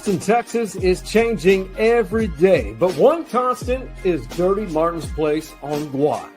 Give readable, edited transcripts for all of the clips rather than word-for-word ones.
Austin, Texas is changing every day, but one constant is Dirty Martin's Place on Guad.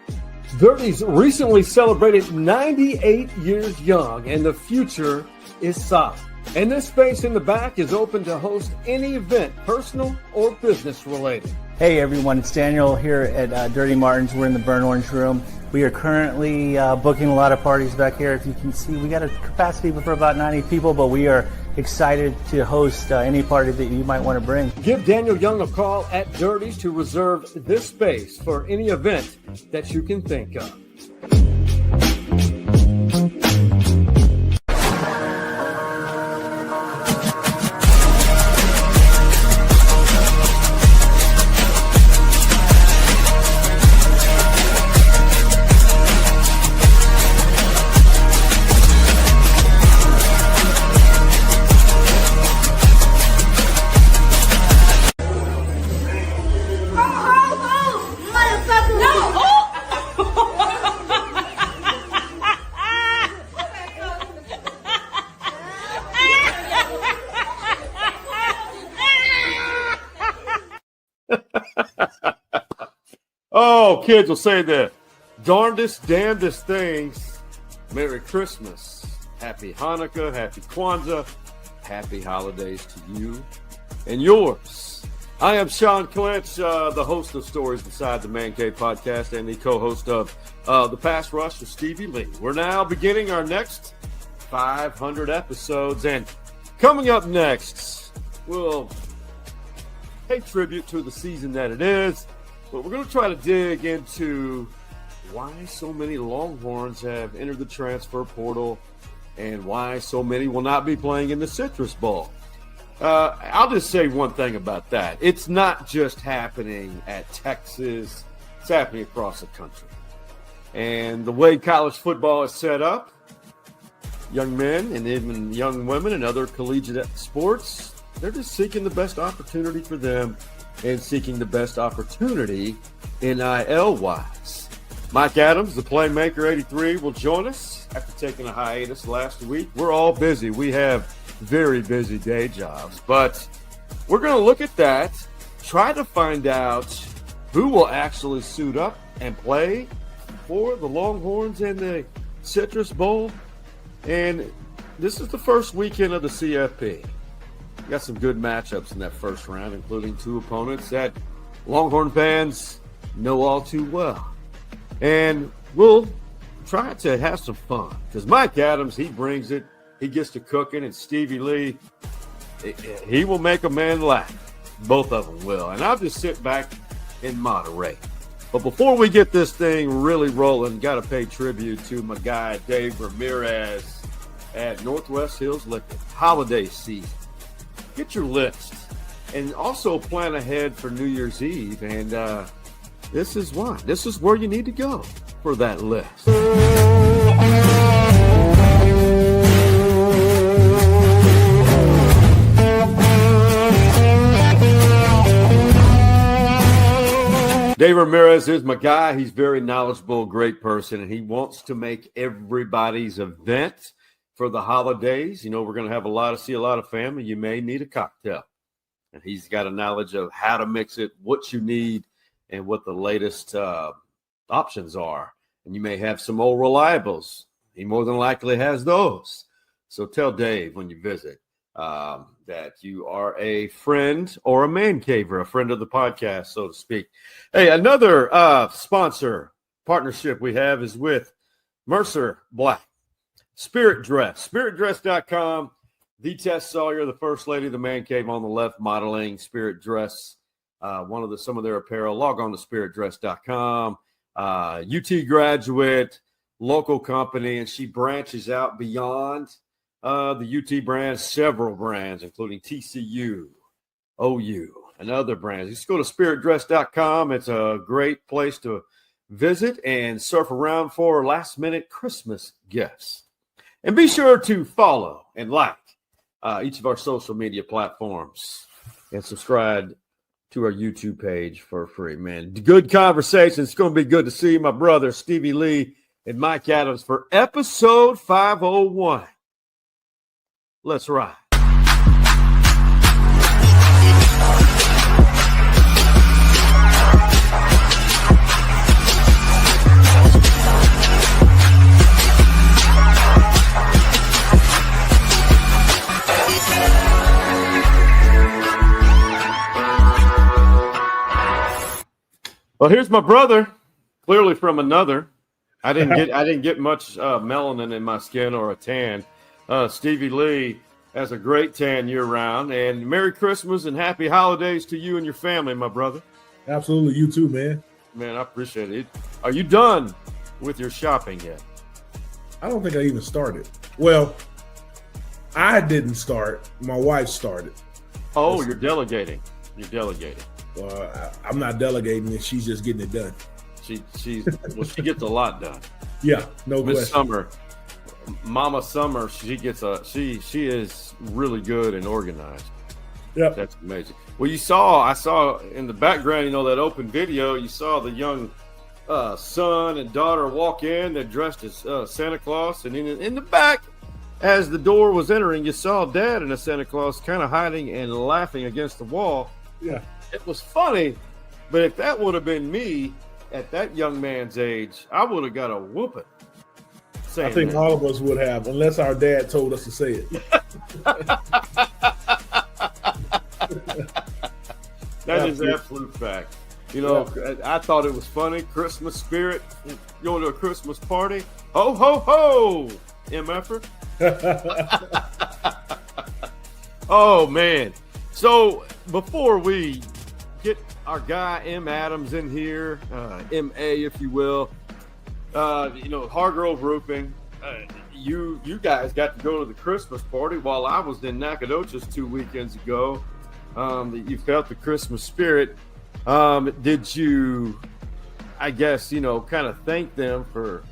Dirty's recently celebrated 98 years young, and the future is solid. And this space in the back is open to host any event, personal or business related. Hey everyone, it's Daniel here at Dirty Martin's. We're in the Burn Orange Room. We are currently booking a lot of parties back here. If you can see, we got a capacity for about 90 people, but we are excited to host any party that you might want to bring. Give Daniel Young a call at Dirty's to reserve this space for any event that you can think of. Oh, kids will say the darndest, damnedest things. Merry Christmas, Happy Hanukkah, Happy Kwanzaa, Happy Holidays to you and yours. I am Sean Clynch, the host of Stories Inside the Man Cave podcast and the co-host of The Pass Rush with Stevie Lee. We're now beginning our next 500 episodes, and coming up next, we'll pay tribute to the season that it is. But we're going to try to dig into why so many Longhorns have entered the transfer portal and why so many will not be playing in the Citrus Bowl. I'll just say one thing about that. It's not just happening at Texas. It's happening across the country. And the way college football is set up, young men and even young women and other collegiate sports, they're just seeking the best opportunity for them and seeking the best opportunity NIL-wise. Mike Adams, the Playmaker 83, will join us after taking a hiatus last week. We're all busy. We have very busy day jobs. But we're going to look at that, try to find out who will actually suit up and play for the Longhorns in the Citrus Bowl. And this is the first weekend of the CFP. Got some good matchups in that first round, including two opponents that Longhorn fans know all too well. And we'll try to have some fun because Mike Adams, he brings it. He gets to cooking, and Stevie Lee, he will make a man laugh. Both of them will. And I'll just sit back and moderate. But before we get this thing really rolling, got to pay tribute to my guy, Dave Ramirez at Northwest Hills Liquor. Holiday season. Get your list and also plan ahead for New Year's Eve. And this is why. This is where you need to go for that list. Dave Ramirez is my guy. He's very knowledgeable, great person, and he wants to make everybody's event for the holidays. You know, we're going to see a lot of family. You may need a cocktail. And he's got a knowledge of how to mix it, what you need, and what the latest options are. And you may have some old reliables. He more than likely has those. So tell Dave when you visit that you are a friend or a man caver, a friend of the podcast, so to speak. Hey, another partnership we have is with Mercer Black. Spirit Dress, spiritdress.com. The Tess Sawyer, the first lady of the Man Cave on the left, modeling Spirit Dress, some of their apparel. Log on to spiritdress.com. UT graduate, local company, and she branches out beyond the UT brands, several brands, including TCU, OU, and other brands. Just go to spiritdress.com. It's a great place to visit and surf around for last-minute Christmas gifts. And be sure to follow and like each of our social media platforms and subscribe to our YouTube page for free, man. Good conversation. It's going to be good to see my brother, Stevie Lee, and Mike Adams for episode 501. Let's ride. Well, here's my brother, clearly from another. I didn't get much melanin in my skin or a tan. Stevie Lee has a great tan year round. And Merry Christmas and Happy Holidays to you and your family, my brother. Absolutely, you too, man. Man, I appreciate it. Are you done with your shopping yet? I don't think I even started. Well, I didn't start. My wife started. Oh, you're delegating. You're delegating. I'm not delegating, and she's just getting it done. She gets a lot done. Yeah, no question. Miss Summer, Mama Summer, she is really good and organized. Yep. That's amazing. Well, I saw in the background, that open video, you saw the young son and daughter walk in. They're dressed as Santa Claus, and in the back, as the door was entering, you saw Dad and a Santa Claus kind of hiding and laughing against the wall. Yeah. It was funny, but if that would have been me at that young man's age, I would have got a whooping. I think all of us would have, unless our dad told us to say it. That is absolute fact. I thought it was funny. Christmas spirit, going to a Christmas party. Ho, ho, ho, MFer. Oh, man. So before we get our guy M. Adams in here, MA, if you will, Hargrove Roofing, you guys got to go to the Christmas party while I was in Nacogdoches 2 weekends ago. You felt the Christmas spirit. Did you, I guess, kind of thank them for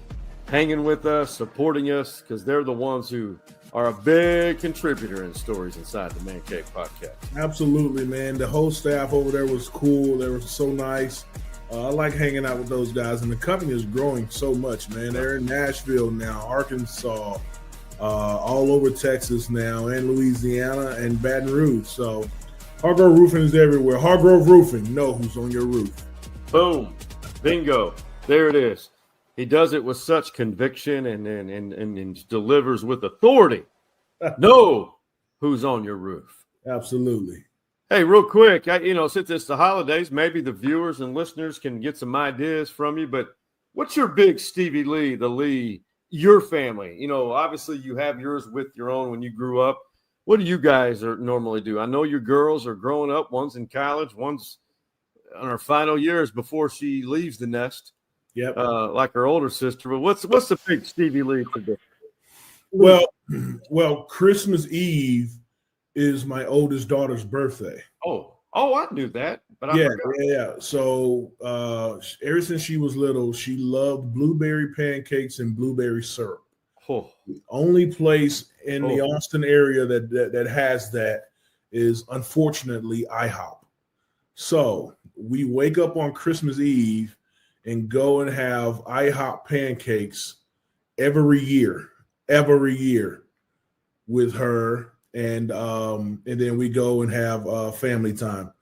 hanging with us, supporting us, because they're the ones who are a big contributor in Stories Inside the Man Cave podcast. Absolutely, man. The whole staff over there was cool. They were so nice. I like hanging out with those guys, and the company is growing so much, man. They're in Nashville now, Arkansas, all over Texas now, and Louisiana, and Baton Rouge. So Hargrove Roofing is everywhere. Hargrove Roofing, know who's on your roof. Boom. Bingo. There it is. He does it with such conviction and delivers with authority. Know who's on your roof. Absolutely. Hey, real quick, since it's the holidays, maybe the viewers and listeners can get some ideas from you, but what's your big Stevie Lee, your family? Obviously you have yours with your own when you grew up. What do you guys normally do? I know your girls are growing up. One's in college. One's on her final years before she leaves the nest. Yep. Like her older sister. But what's the big Stevie Lee today? Well, Christmas Eve is my oldest daughter's birthday. Oh, I knew that. But yeah. So ever since she was little, she loved blueberry pancakes and blueberry syrup. Oh. The only place in the Austin area that has that is, unfortunately, IHOP. So we wake up on Christmas Eve and go and have IHOP pancakes every year with her, and then we go and have family time.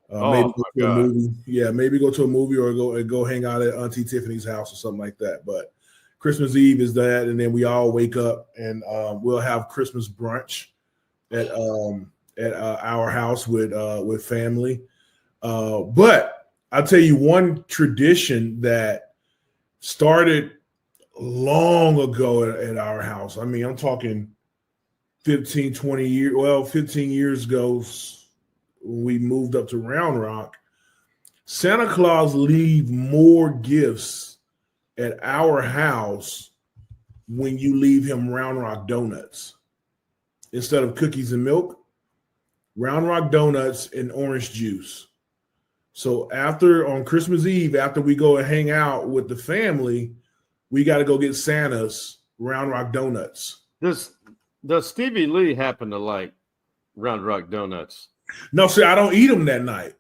Maybe go to a movie. Yeah, maybe go to a movie or go hang out at Auntie Tiffany's house or something like that. But Christmas Eve is that, and then we all wake up and we'll have Christmas brunch at our house with family. But I'll tell you one tradition that started long ago at our house. I mean, I'm talking 15 years ago, we moved up to Round Rock. Santa Claus leave more gifts at our house when you leave him Round Rock donuts. Instead of cookies and milk, Round Rock donuts and orange juice. So on Christmas Eve, after we go and hang out with the family, we got to go get Santa's Round Rock donuts. Does Stevie Lee happen to like Round Rock donuts? No, see, I don't eat them that night.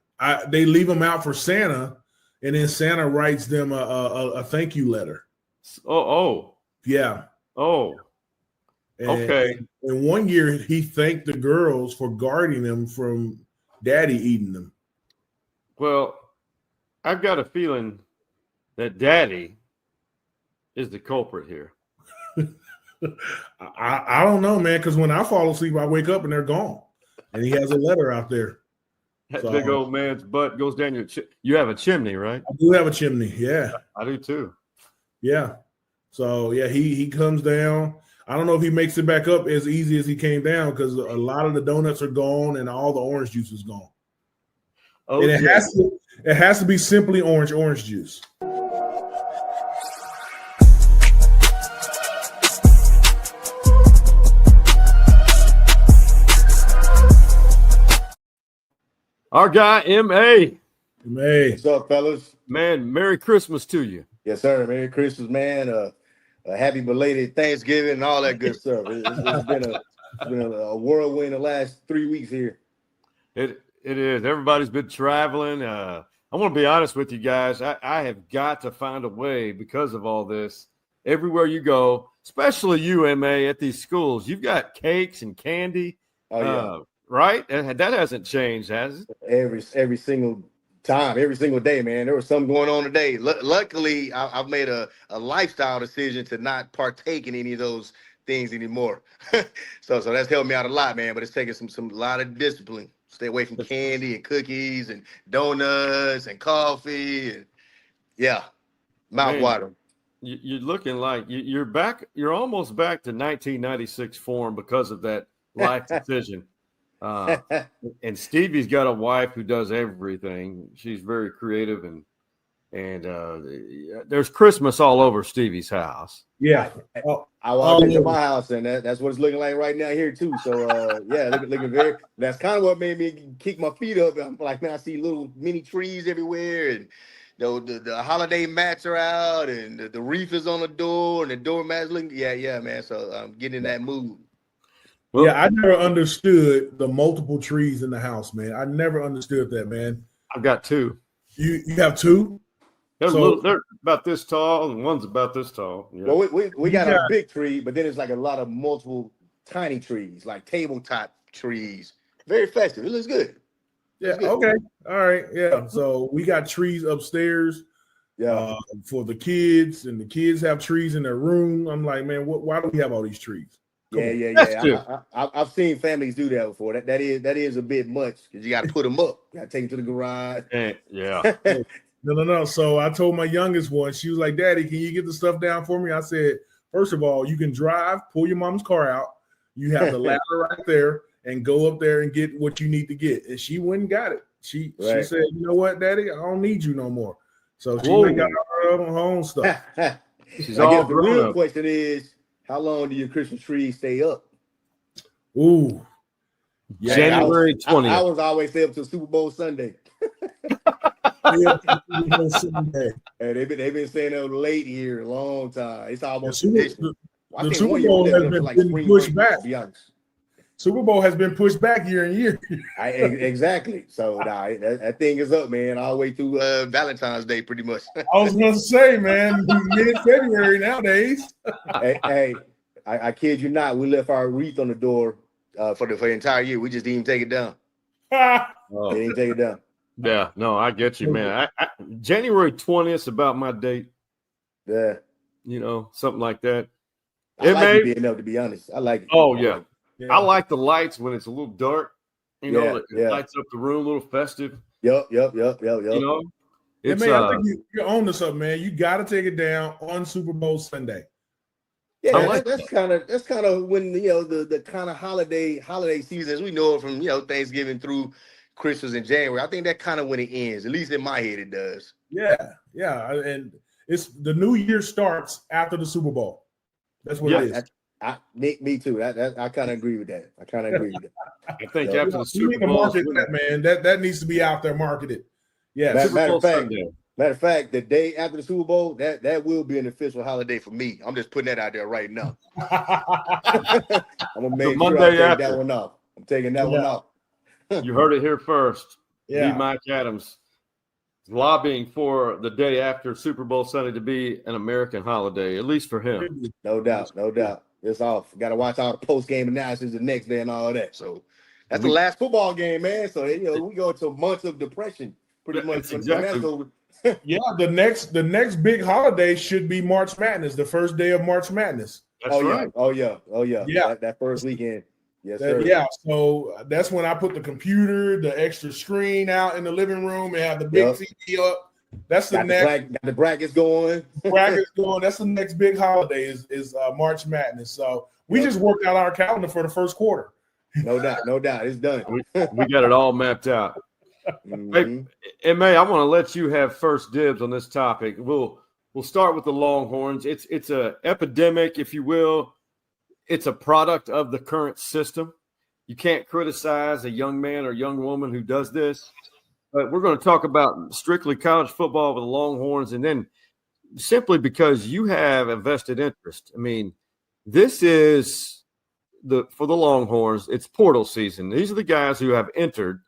They leave them out for Santa, and then Santa writes them a thank you letter. Yeah. Okay. And one year he thanked the girls for guarding them from Daddy eating them. Well, I've got a feeling that Daddy is the culprit here. I don't know, man, because when I fall asleep, I wake up and they're gone. And he has a letter out there. That big old man's butt goes down your you have a chimney, right? I do have a chimney. Yeah. I do too. Yeah. So yeah, he comes down. I don't know if he makes it back up as easy as he came down because a lot of the donuts are gone and all the orange juice is gone. Okay. And it has to be simply orange juice. Our guy, M.A. What's up, fellas? Man, Merry Christmas to you. Yes, sir. Merry Christmas, man. A happy belated Thanksgiving and all that good stuff. It's been a whirlwind the last 3 weeks here. It is. Everybody's been traveling. I want to be honest with you guys. I have got to find a way because of all this. Everywhere you go, especially you, M.A., at these schools, you've got cakes and candy. Oh, yeah. Right? And that hasn't changed, has it? Every single time, every single day, man. There was something going on today. Luckily, I've made a lifestyle decision to not partake in any of those things anymore. so that's helped me out a lot, man. But it's taken some lot of discipline. Stay away from candy and cookies and donuts and coffee and mouth watering. You're looking like you're back. You're almost back to 1996 form because of that life decision. And Stevie's got a wife who does everything. She's very creative and there's Christmas all over Stevie's house. Yeah, I walked into my house and that's what it's looking like right now here too. So looking very. That's kind of what made me kick my feet up. I'm like, man, I see little mini trees everywhere and the holiday mats are out and the wreath is on the door and the doormat's looking. Yeah, man. So I'm getting in that mood. Well, yeah, I never understood the multiple trees in the house, man. I never understood that, man. I've got two. You have two? They're about this tall, and one's about this tall. Yeah. Well, we got a big tree, but then it's like a lot of multiple tiny trees, like tabletop trees. Very festive. It looks good. Yeah. Good. Okay. All right. Yeah. So we got trees upstairs. Yeah. For the kids, and the kids have trees in their room. I'm like, man, why do we have all these trees? Yeah. I've seen families do that before. That is a bit much because you got to put them up. You got to take them to the garage. Yeah. No. So I told my youngest one, she was like, Daddy, can you get the stuff down for me? I said, first of all, you can drive, pull your mom's car out. You have the ladder right there and go up there and get what you need to get. And she went and got it. She said, you know what, Daddy, I don't need you no more. So she went and got her own stuff. She's all the real question is, how long do your Christmas trees stay up? Ooh. Yeah, January 20th. I was always stay up till Super Bowl Sunday. And they've been staying up late here a long time. It's almost the Super Bowl has been pushed back. To be honest. Super Bowl has been pushed back year and year. Exactly. So that thing is up, man, all the way through Valentine's Day, pretty much. I was going to say, man, mid-February nowadays. hey, I kid you not. We left our wreath on the door for the entire year. We just didn't even take it down. They didn't take it down. Yeah, no, I get you, man. January 20th is about my date. Yeah. Something like that. I like it being up, to be honest. I like it. Oh, yeah. I like the lights when it's a little dark. It lights up the room, a little festive. Yep. I think you're on to something, man. You got to take it down on Super Bowl Sunday. Yeah, that's kind of when the kind of holiday season as we know it from Thanksgiving through Christmas in January. I think that kind of when it ends. At least in my head, it does. Yeah, and it's the new year starts after the Super Bowl. That's what it is. Me too. I kind of agree with that. I I think after the Super Bowl, market that, man. That needs to be out there marketed. Yeah. Matter of fact, the day after the Super Bowl, that will be an official holiday for me. I'm just putting that out there right now. I'm gonna make sure I take that one off. I'm taking that one off. You heard it here first. Yeah. B. Mike Adams lobbying for the day after Super Bowl Sunday to be an American holiday, at least for him. No doubt. It's off. Got to watch all the post-game analysis the next day and all that. So that's the last football game, man. So we go into months of depression pretty much. Exactly. Yeah, the next big holiday should be March Madness, the first day of March Madness. That's right. Oh yeah. Yeah. That first weekend. Yes, sir. Yeah, so that's when I put the computer, the extra screen out in the living room, and have the big TV up. That's the next. Got the brackets going. Brackets going. That's the next big holiday is March Madness. So we just worked out our calendar for the first quarter. No doubt, it's done. We got it all mapped out. Mm-hmm. Hey, May, I want to let you have first dibs on this topic. We'll start with the Longhorns. It's a epidemic, if you will. It's a product of the current system. You can't criticize a young man or young woman who does this. But we're going to talk about strictly college football with the Longhorns, and then simply because you have a vested interest. I mean, this is for the Longhorns, it's portal season. These are the guys who have entered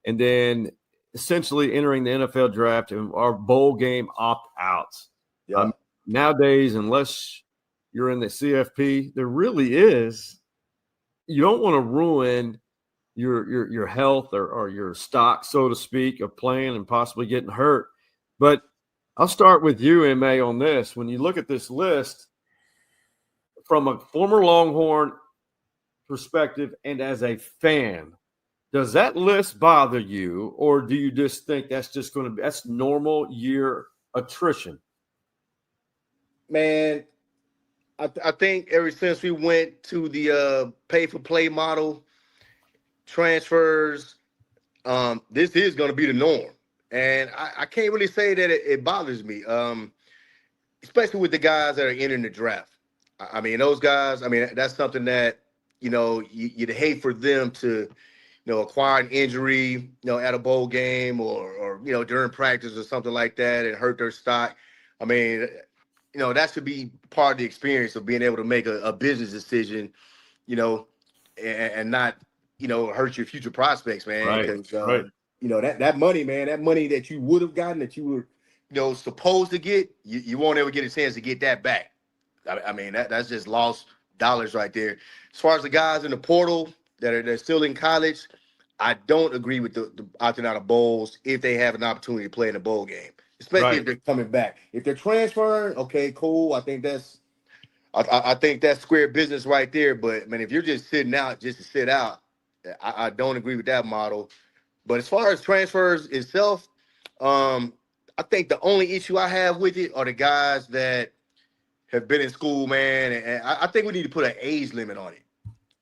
and then essentially entering the NFL draft and are bowl game opt-outs. Yeah. Nowadays, unless you're in the CFP, there really is. You don't want to ruin your health or your stock, so to speak, of playing and possibly getting hurt. But I'll start with you, MA, on this. When you look at this list from a former Longhorn perspective and as a fan, does that list bother you, or do you just think that's normal year attrition? Man, I think ever since we went to the pay-for-play model, transfers, this is going to be the norm. And I can't really say that it bothers me, especially with the guys that are entering the draft. I mean, those guys, that's something that, you'd hate for them to, acquire an injury, at a bowl game or during practice or something like that and hurt their stock. I mean, that should be part of the experience of being able to make a business decision, and not, hurt your future prospects, man. Right. Right. That money, man, that money that you would have gotten, that you were, supposed to get, you won't ever get a chance to get that back. I mean, that's just lost dollars right there. As far as the guys in the portal that are still in college, I don't agree with the opting out of bowls if they have an opportunity to play in a bowl game, especially if they're coming back. If they're transferring, okay, cool. I think that's square business right there. But man, if you're just sitting out just to sit out, I don't agree with that model. But as far as transfers itself, I think the only issue I have with it are the guys that have been in school, man. And I think we need to put an age limit on it.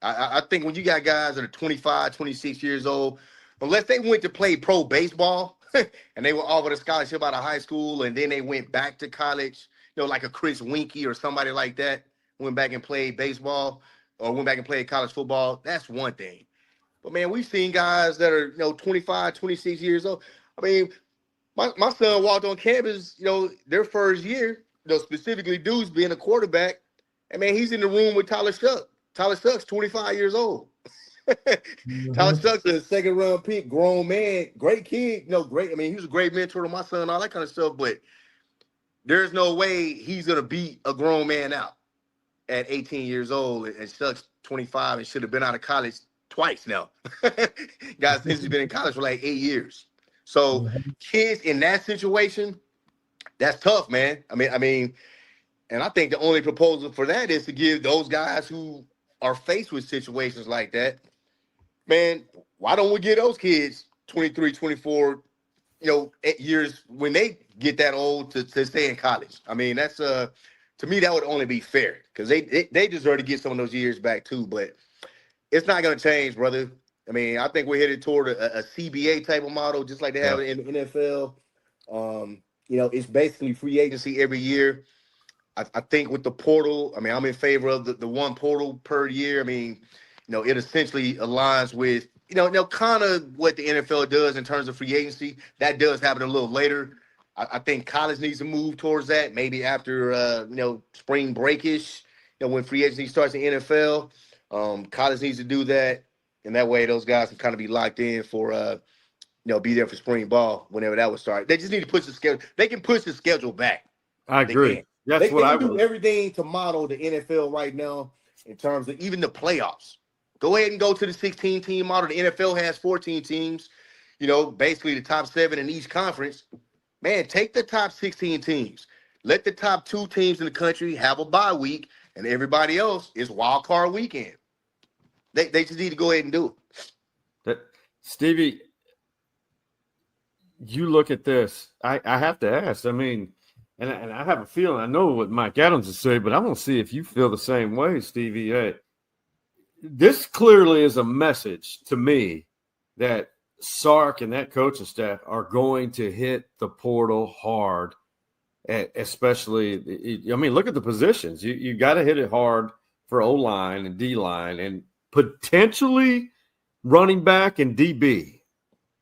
I think when you got guys that are 25, 26 years old, unless they went to play pro baseball and they were offered a scholarship out of high school and then they went back to college, like a Chris Winkie or somebody like that, went back and played baseball or went back and played college football, that's one thing. But, man, we've seen guys that are, 25, 26 years old. I mean, my son walked on campus, their first year, specifically dudes being a quarterback. And, man, he's in the room with Tyler Shuck. Tyler Shuck's 25 years old. Mm-hmm. Tyler Shuck's a second-round pick, grown man, great kid, great. I mean, he was a great mentor to my son, all that kind of stuff. But there's no way he's going to beat a grown man out at 18 years old. And Shuck's 25 and should have been out of college twice now. Guys, since he's been in college for like 8 years. So kids in that situation, that's tough, man. I mean, and I think the only proposal for that is to give those guys who are faced with situations like that, man, why don't we give those kids 23, 24, 8 years when they get that old to stay in college? I mean, that's to me, that would only be fair because they deserve to get some of those years back too, but it's not going to change, brother. I mean, I think we're headed toward a CBA type of model, just like they have it in the NFL. It's basically free agency every year. I think with the portal, I mean, I'm in favor of the one portal per year. I mean, it essentially aligns with, kind of what the NFL does in terms of free agency. That does happen a little later. I think college needs to move towards that, maybe after, spring breakish, when free agency starts in the NFL. College needs to do that, and that way those guys can kind of be locked in for, be there for spring ball whenever that would start. They just need to push the schedule. They can push the schedule back. I agree. That's what I would do. Everything to model the NFL right now in terms of even the playoffs. Go ahead and go to the 16-team model. The NFL has 14 teams. Basically the top 7 in each conference. Man, take the top 16 teams. Let the top 2 teams in the country have a bye week, and everybody else is wild card weekend. They just need to go ahead and do it. Stevie, you look at this. I have to ask. I mean, and I have a feeling. I know what Mike Adams would say, but I want to see if you feel the same way, Stevie. Hey, this clearly is a message to me that Sark and that coaching staff are going to hit the portal hard. Especially, I mean, look at the positions. You got to hit it hard for O-line and D-line and potentially running back and DB.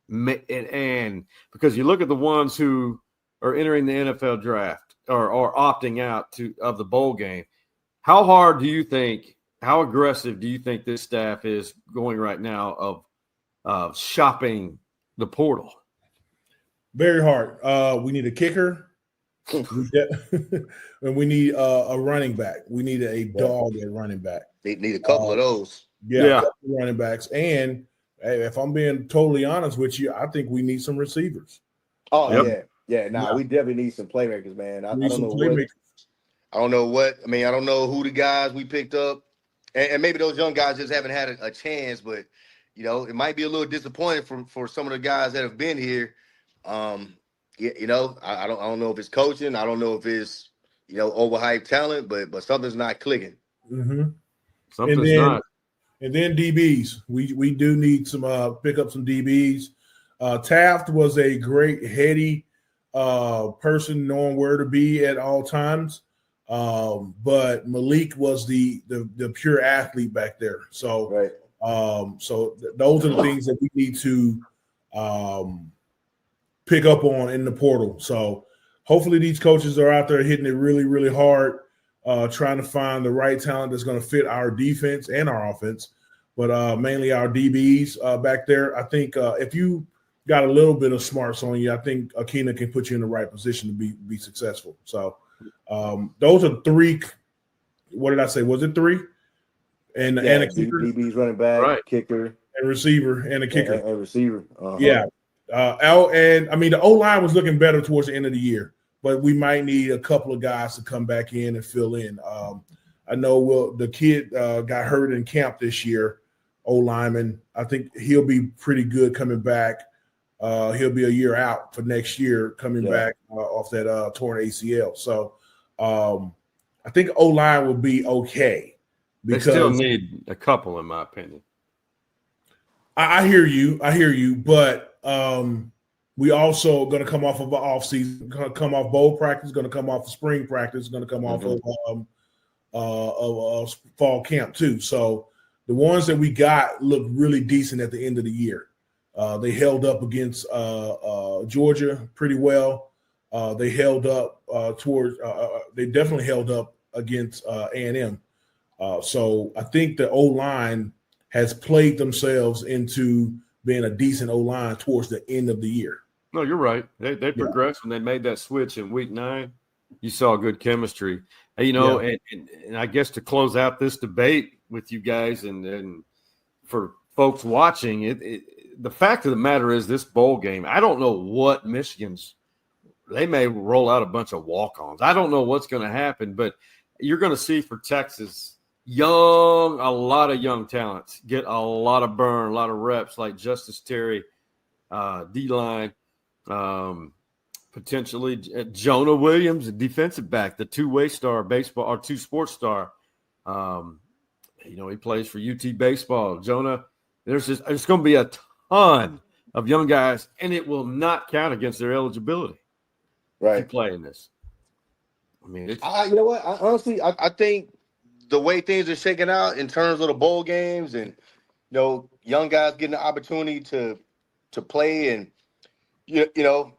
And because you look at the ones who are entering the NFL draft or opting out of the bowl game, how aggressive do you think this staff is going right now of shopping the portal? Very hard. We need a kicker. And we need a running back. We need a dog at running back. They need a couple of those. Yeah, a couple of running backs. And hey, if I'm being totally honest with you, I think we need some receivers. Oh, yeah. We definitely need some playmakers, man. I don't know what. I mean, I don't know who the guys we picked up. And maybe those young guys just haven't had a chance, but, it might be a little disappointing for some of the guys that have been here. I don't know if it's coaching. I don't know if it's, overhyped talent, but something's not clicking. Mm-hmm. Something's not. And then DBs. We do need some pick up some DBs. Taft was a great heady person knowing where to be at all times. But Malik was the pure athlete back there. So right. So those are the things that we need to pick up on in the portal. So hopefully these coaches are out there hitting it really, really hard, trying to find the right talent that's going to fit our defense and our offense, but mainly our DBs back there. I think if you got a little bit of smarts on you, I think Akina can put you in the right position to be successful. So those are three. What did I say? Was it three? And a kicker, DB's running back, right. Kicker, and receiver, and a kicker, and receiver. Uh-huh. Yeah. And I mean, the O-line was looking better towards the end of the year, but we might need a couple of guys to come back in and fill in. I know the kid got hurt in camp this year, O-lineman. I think he'll be pretty good coming back. He'll be a year out for next year coming back off that torn ACL. So I think O-line will be okay. They still need a couple, in my opinion. I hear you, but we also going to come off of an off season, going to come off bowl practice, going to come off of spring practice, going to come off of fall camp too. So the ones that we got look really decent at the end of the year. They held up against Georgia pretty well. They held up they definitely held up against A&M. So I think the O-line has played themselves into being a decent O-line towards the end of the year. No, you're right. They progressed when they made that switch in week 9. You saw good chemistry. And I guess to close out this debate with you guys and for folks watching, the fact of the matter is this bowl game, I don't know what they may roll out a bunch of walk-ons. I don't know what's going to happen, but you're going to see for Texas – a lot of young talents get a lot of burn, a lot of reps, like Justice Terry, D-line, potentially Jonah Williams, a defensive back, the two-way star baseball or two-sport star. He plays for UT baseball. Jonah, there's going to be a ton of young guys, and it will not count against their eligibility. Right, to play in this. I mean, you know what? I think the way things are shaking out in terms of the bowl games and, young guys getting the opportunity to play. And,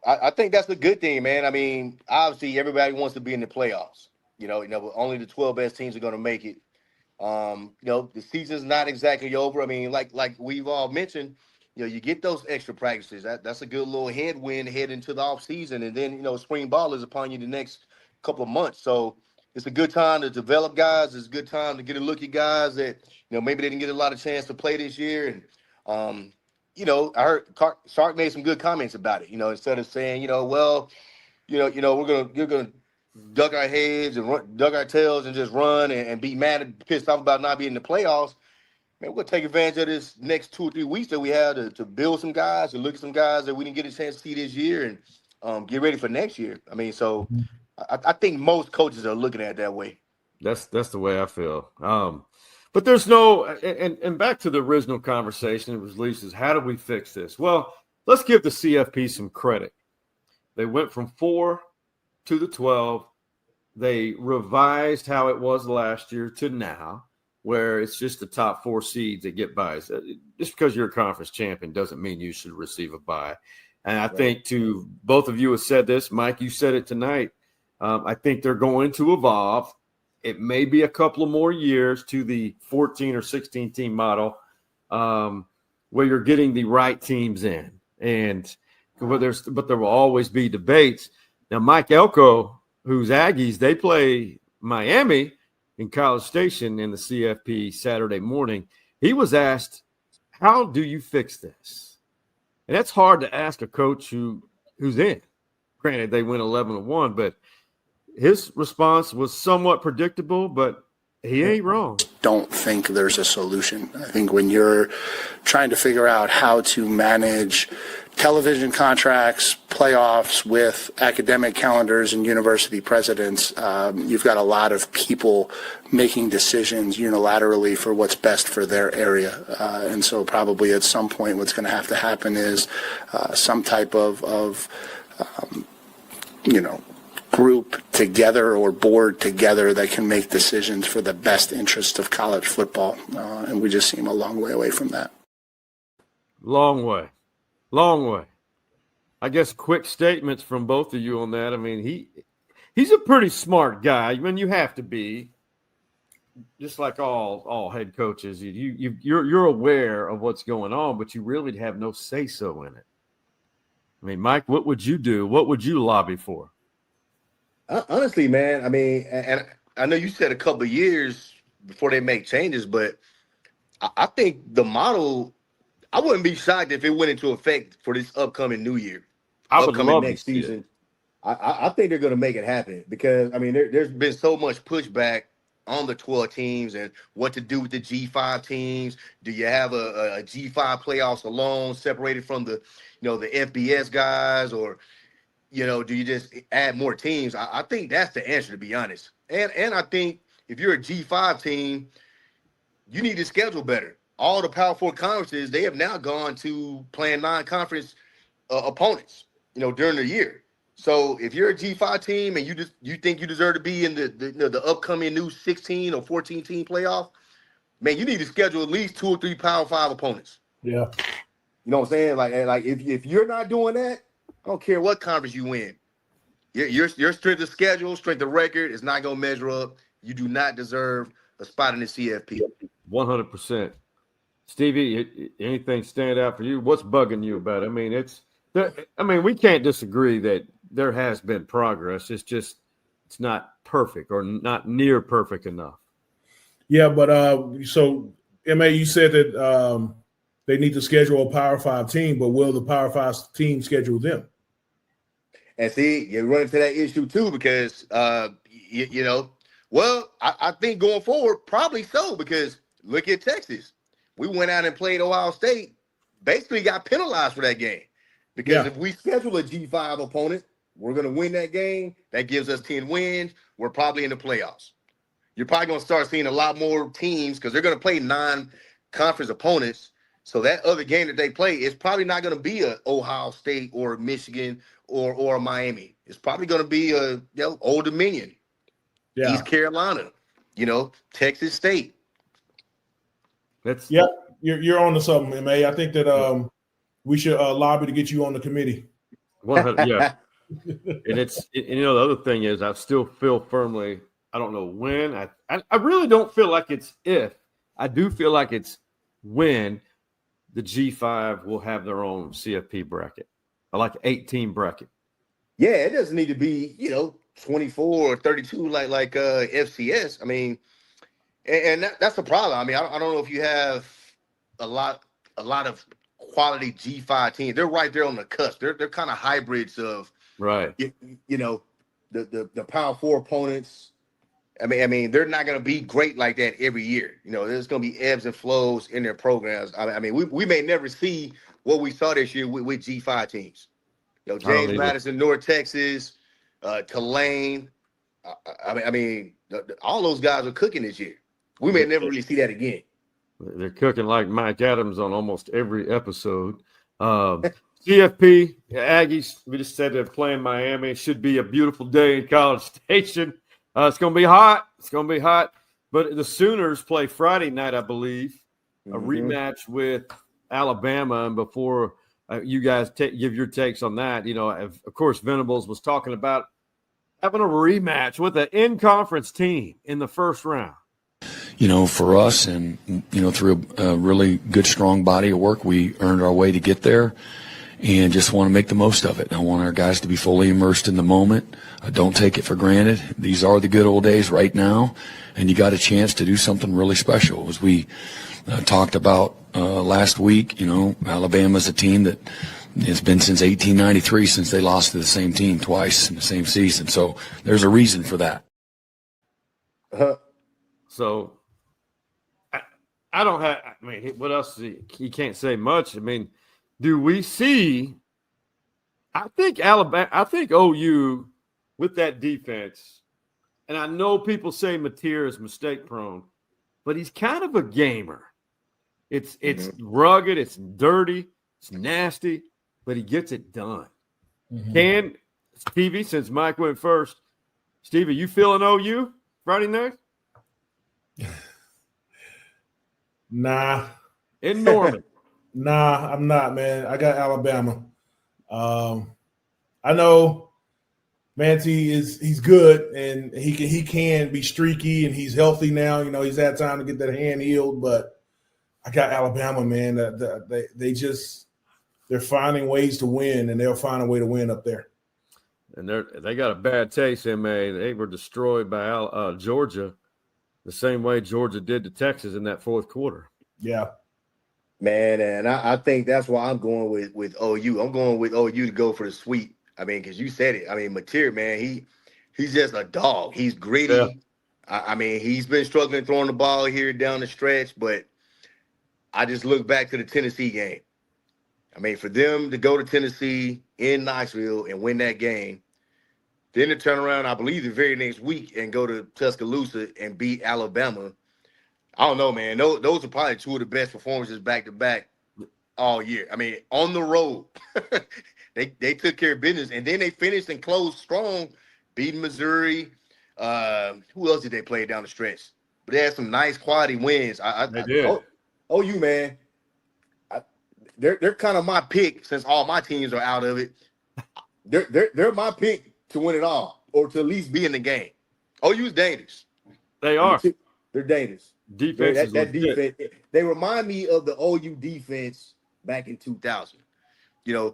I think that's a good thing, man. I mean, obviously everybody wants to be in the playoffs, but only the 12 best teams are going to make it. The season's not exactly over. I mean, like we've all mentioned, you get those extra practices. That's a good little headwind head into the off season. And then, spring ball is upon you the next couple of months. So, it's a good time to develop guys. It's a good time to get a look at guys that, maybe they didn't get a lot of chance to play this year. And, I heard Sark made some good comments about it, instead of saying, we're going to duck our heads and duck our tails and just run and be mad and pissed off about not being in the playoffs. Man, we're gonna take advantage of this next 2 or 3 weeks that we have to build some guys, to look at some guys that we didn't get a chance to see this year, and get ready for next year. I mean, so I think most coaches are looking at it that way. That's the way I feel. But there's no, and back to the original conversation, it was Lisa's, how do we fix this? Well, let's give the CFP some credit. They went from 4 to the 12. They revised how it was last year to now, where it's just the top 4 seeds that get buys. Just because you're a conference champion doesn't mean you should receive a bye. And I think to both of you have said this, Mike, you said it tonight. I think they're going to evolve. It may be a couple of more years to the 14 or 16 team model, where you're getting the right teams in. And but there will always be debates. Now, Mike Elko, who's Aggies, they play Miami in College Station in the CFP Saturday morning. He was asked, how do you fix this? And that's hard to ask a coach who's in. Granted, they went 11-1, but his response was somewhat predictable, but he ain't wrong. Don't think there's a solution. I think when you're trying to figure out how to manage television contracts, playoffs with academic calendars and university presidents, you've got a lot of people making decisions unilaterally for what's best for their area. And so probably at some point what's going to have to happen is some type of group together or board together that can make decisions for the best interest of college football. And we just seem a long way away from that. Long way. I guess quick statements from both of you on that. I mean, he's a pretty smart guy. I mean, you have to be, just like all head coaches. You're aware of what's going on, but you really have no say-so in it. I mean, Mike, what would you do? What would you lobby for? Honestly, man, I mean, and I know you said a couple of years before they make changes, but I think the model, I wouldn't be shocked if it went into effect for this upcoming new year, upcoming next season. I think they're going to make it happen because, I mean, there's been so much pushback on the 12 teams and what to do with the G5 teams. Do you have a G5 playoffs alone separated from the FBS guys, or do you just add more teams? I think that's the answer, to be honest. And I think if you're a G5 team, you need to schedule better. All the Power 4 conferences, they have now gone to playing non-conference opponents, during the year. So if you're a G5 team and you think you deserve to be in the upcoming new 16 or 14 team playoff, man, you need to schedule at least 2 or 3 Power 5 opponents. Yeah. You know what I'm saying? Like if you're not doing that, I don't care what conference you win. Your strength of schedule, strength of record is not going to measure up. You do not deserve a spot in the CFP. 100%. Stevie, anything stand out for you? What's bugging you about it? I mean, we can't disagree that there has been progress. It's just it's not perfect or not near perfect enough. Yeah, but so MA, you said that they need to schedule a Power 5 team, but will the Power 5 team schedule them? And see, you run into that issue too because, I think going forward, probably so, because look at Texas. We went out and played Ohio State, basically got penalized for that game. Because if we schedule a G5 opponent, we're going to win that game. That gives us 10 wins. We're probably in the playoffs. You're probably going to start seeing a lot more teams because they're going to play non-conference opponents. So that other game that they play is probably not going to be a Ohio State or Michigan or Miami. It's probably going to be a Old Dominion, East Carolina, Texas State. You're on to something, MA. I think that we should lobby to get you on the committee. 100, yeah. And the other thing is, I still feel firmly. I don't know when. I really don't feel like it's if. I do feel like it's when the G5 will have their own CFP bracket, like 18 bracket. Yeah, it doesn't need to be 24 or 32 like FCS. I mean, and that's the problem. I mean, I don't know if you have a lot of quality G5 teams. They're right there on the cusp. They're kind of hybrids of right. The Power 4 opponents I mean, they're not going to be great like that every year. You know, there's going to be ebbs and flows in their programs. I mean, we may never see what we saw this year with G5 teams. You know, James Madison, North Texas, Tulane. I mean, all those guys are cooking this year. We may never really see that again. They're cooking like Mike Adams on almost every episode. CFP, Aggies, we just said they're playing Miami. It should be a beautiful day in College Station. It's going to be hot. It's going to be hot. But the Sooners play Friday night, I believe, a rematch with Alabama. And before you guys give your takes on that, you know, of course, Venables was talking about having a rematch with an in-conference team in the first round. You know, for us and, you know, through a really good, strong body of work, we earned our way to get there and just want to make the most of it. I want our guys to be fully immersed in the moment. Don't take it for granted. These are the good old days right now, and you got a chance to do something really special. As we talked about last week, you know, Alabama's a team that has been since 1893 since they lost to the same team twice in the same season. So there's a reason for that. So I don't have – I mean, what else? He can't say much. I mean, do we see – I think OU with that defense, and I know people say Mateer is mistake-prone, but he's kind of a gamer. It's rugged, it's dirty, it's nasty, but he gets it done. Can Stevie, since Mike went first, Stevie, you feeling OU Friday night? Nah. In Norman. Nah, I'm not, man. I got Alabama. I know Manti he's good and he can be streaky and he's healthy now. You know, he's had time to get that hand healed, but I got Alabama, man. They're finding ways to win, and they'll find a way to win up there. And they got a bad taste, MA. They were destroyed by Georgia the same way Georgia did to Texas in that fourth quarter. Yeah. Man, and I think that's why I'm going with OU. I'm going with OU to go for the sweep. I mean, because you said it. I mean, Mateer, man, he's just a dog. He's gritty. Yeah. I mean, he's been struggling throwing the ball here down the stretch, but I just look back to the Tennessee game. I mean, for them to go to Tennessee in Knoxville and win that game, then to turn around, I believe, the very next week and go to Tuscaloosa and beat Alabama. I don't know, man. Those are probably two of the best performances back-to-back all year. I mean, on the road, they took care of business, and then they finished and closed strong, beating Missouri. Who else did they play down the stretch? But they had some nice quality wins. They did. OU, man, they're kind of my pick since all my teams are out of it. They're my pick to win it all or to at least be in the game. OU's dangerous. They are. They're dangerous. Defense that defense. They remind me of the OU defense back in 2000. You know,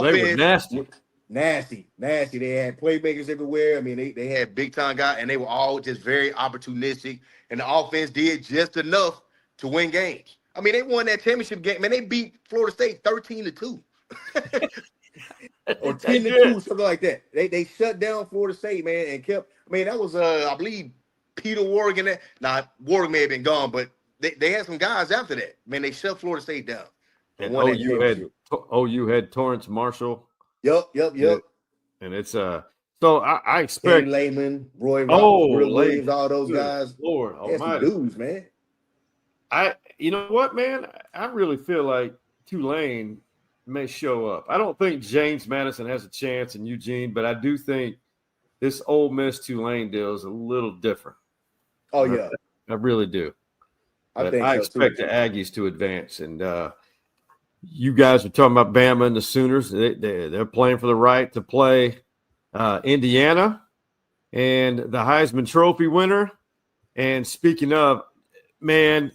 they were nasty. Nasty. They had playmakers everywhere. I mean, they had big-time guys, and they were all just very opportunistic, and the offense did just enough to win games. I mean, they won that championship game. Man, they beat Florida State 13-2. Or 10-2, something like that. They shut down Florida State, man, and kept – I mean, that was, I believe, Peter Warrick in that. Now, Warrick may have been gone, but they had some guys after that. Man, they shut Florida State down. And OU had Torrance Marshall. Yep. And it's so I expect Layman, Roy Williams, all those guys. Lord Almighty, dudes, man. You know what, man? I really feel like Tulane may show up. I don't think James Madison has a chance in Eugene, but I do think this Ole Miss Tulane deal is a little different. Oh yeah, I really do. I expect the Aggies to advance, and you guys are talking about Bama and the Sooners. They're playing for the right to play Indiana and the Heisman Trophy winner. And speaking of, man,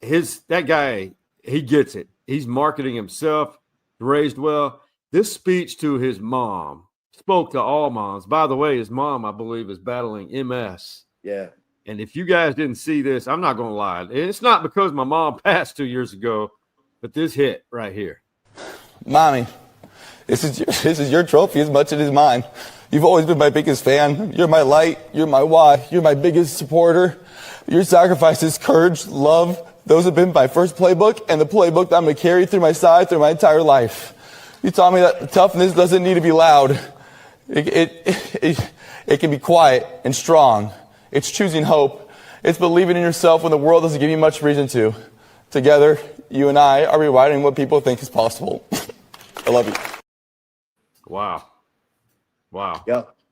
that guy, he gets it. He's marketing himself, raised well. This speech to his mom spoke to all moms. By the way, his mom, I believe, is battling MS. Yeah. And if you guys didn't see this, I'm not going to lie. It's not because my mom passed 2 years ago, but this hit right here. Mommy, this is your trophy as much as it is mine. You've always been my biggest fan. You're my light. You're my why. You're my biggest supporter. Your sacrifices, courage, love, those have been my first playbook and the playbook that I'm going to carry through my side through my entire life. You taught me that toughness doesn't need to be loud. It can be quiet and strong. It's choosing hope. It's believing in yourself when the world doesn't give you much reason to. Together, you and I are rewriting what people think is possible. I love you. Wow.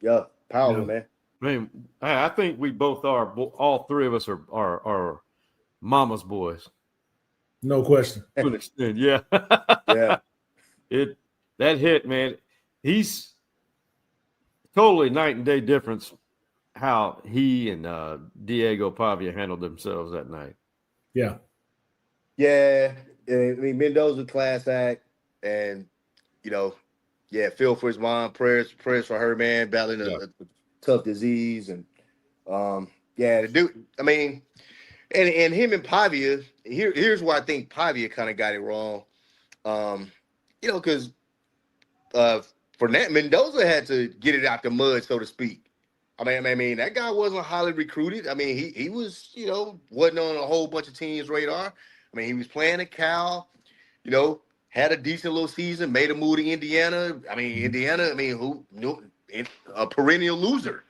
Yeah. Powerful, man. Man, I think we both are. All three of us are mama's boys. No question. To an extent, yeah. Yeah. That hit, man. He's totally night and day difference how he and Diego Pavia handled themselves that night. Yeah. Yeah. I mean, Mendoza class act, and feel for his mom. Prayers for her, man, battling a tough disease, and the dude. I mean, and him and Pavia. Here's where I think Pavia kind of got it wrong. Because Mendoza had to get it out the mud, so to speak. I mean, that guy wasn't highly recruited. I mean, he was, wasn't on a whole bunch of teams' radar. I mean, he was playing at Cal, had a decent little season, made a move to Indiana. I mean, Indiana, who knew, a perennial loser.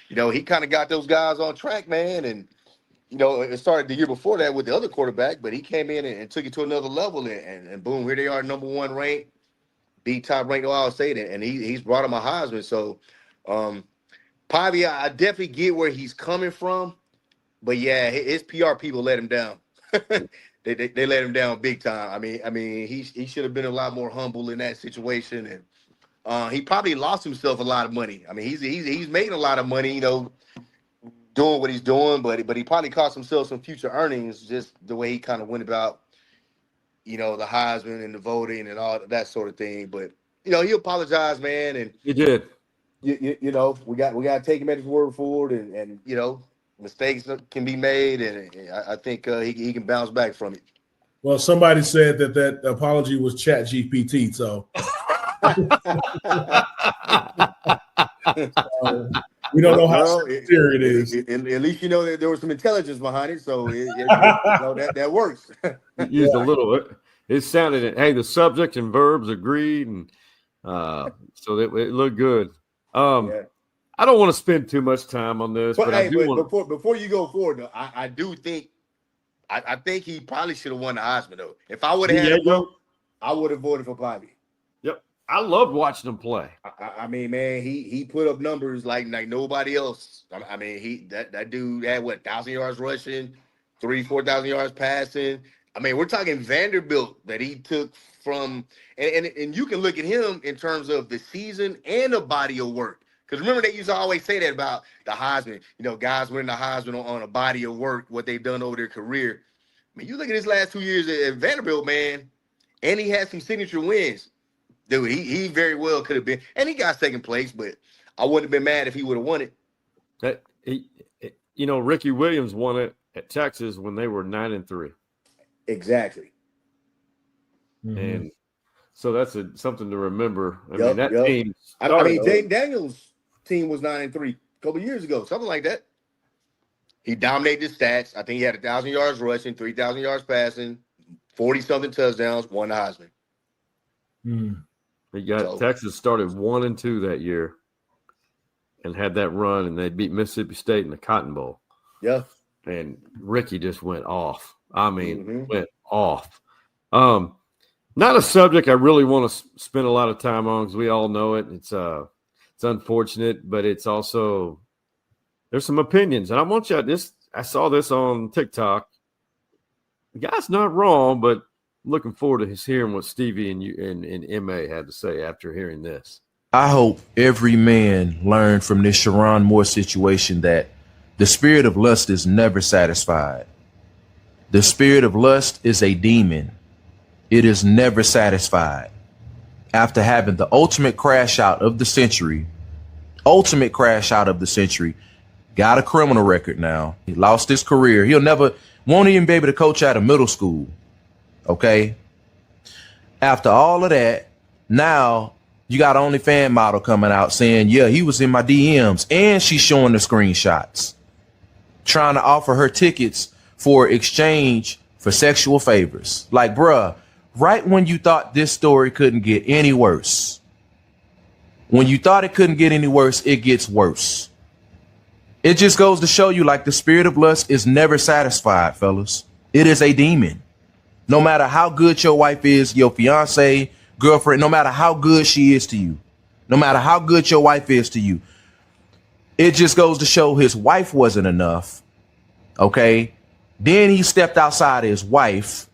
He kind of got those guys on track, man. And, it started the year before that with the other quarterback, but he came in and took it to another level. And boom, here they are, number one ranked, top ranked Ohio State. And he's brought him a Heisman. So, Pavia, I definitely get where he's coming from. But, yeah, his PR people let him down. They let him down big time. I mean, he should have been a lot more humble in that situation, and he probably lost himself a lot of money. I mean, he's making a lot of money, doing what he's doing, but he probably cost himself some future earnings just the way he kind of went about, the Heisman and the voting and all that sort of thing. But he apologized, man, and he did. We got to take him at his word forward, and mistakes can be made, and I think he can bounce back from it. Well, somebody said that apology was Chat GPT, so we don't know how sincere it is. At least that there was some intelligence behind it, so that works. It used a little. It sounded. Hey, the subject and verbs agreed, and so it looked good. I don't want to spend too much time on this, but I do want to. Before you go forward, though, I do think I think he probably should have won the Heisman, though. If I would have had a vote, I would have voted for Pavia. Yep, I loved watching him play. I mean, man, he put up numbers like nobody else. I mean, that dude had 1,000 yards rushing, 4,000 yards passing. I mean, we're talking Vanderbilt that he took from, and you can look at him in terms of the season and the body of work. Because remember, they used to always say that about the Heisman. Guys winning the Heisman on a body of work, what they've done over their career. I mean, you look at his last 2 years at Vanderbilt, man, and he had some signature wins. Dude, he very well could have been. And he got second place, but I wouldn't have been mad if he would have won it. Ricky Williams won it at Texas when they were 9-3. Exactly. Mm-hmm. And so that's something to remember. Team. Jaden Daniels' team was 9-3 a couple of years ago, something like that. He dominated the stats. I think he had 1,000 yards rushing, 3,000 yards passing, 40-something touchdowns, won the Heisman. He got Texas started 1-2 that year, and had that run, and they beat Mississippi State in the Cotton Bowl. Yeah, and Ricky just went off. I mean, went off. Not a subject I really want to spend a lot of time on because we all know it. It's unfortunate, but it's also there's some opinions, and I want you. I saw this on TikTok. The guy's not wrong, but I'm looking forward to hearing what Stevie and MA had to say after hearing this. I hope every man learned from this Sharon Moore situation that the spirit of lust is never satisfied. The spirit of lust is a demon. It is never satisfied. After having the ultimate crash out of the century, got a criminal record now. He lost his career. Won't even be able to coach out of middle school. Okay. After all of that, now You got an OnlyFans model coming out saying, yeah, he was in my DMs, and she's showing the screenshots, trying to offer her tickets for exchange for sexual favors. Like, bruh, right when you thought this story couldn't get any worse, when you thought it couldn't get any worse, it gets worse. It just goes to show you, like, the spirit of lust is never satisfied, fellas. It is a demon. No matter how good your wife is, your fiance, girlfriend, no matter how good she is to you, no matter how good your wife is to you, it just goes to show his wife wasn't enough. Okay. Then he stepped outside of his wife,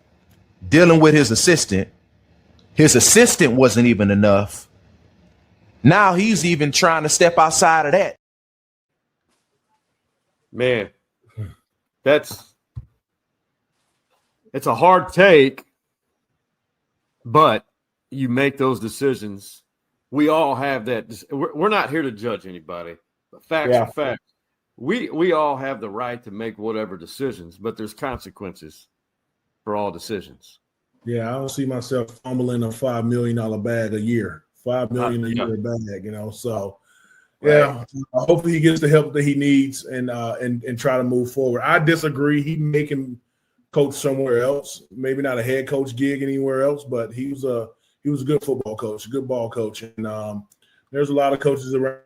dealing with his assistant. His assistant wasn't even enough. Now he's even trying to step outside of that. Man, it's a hard take, but you make those decisions. We all have that. We're not here to judge anybody, but facts are facts. We all have the right to make whatever decisions, but there's consequences for all decisions. Yeah, I don't see myself fumbling a $5 million bag a year. $5 million a year bag, you know. So yeah, hopefully he gets the help that he needs and try to move forward. I disagree. He make him coach somewhere else, maybe not a head coach gig anywhere else, but he was a good football coach, a good ball coach, and there's a lot of coaches around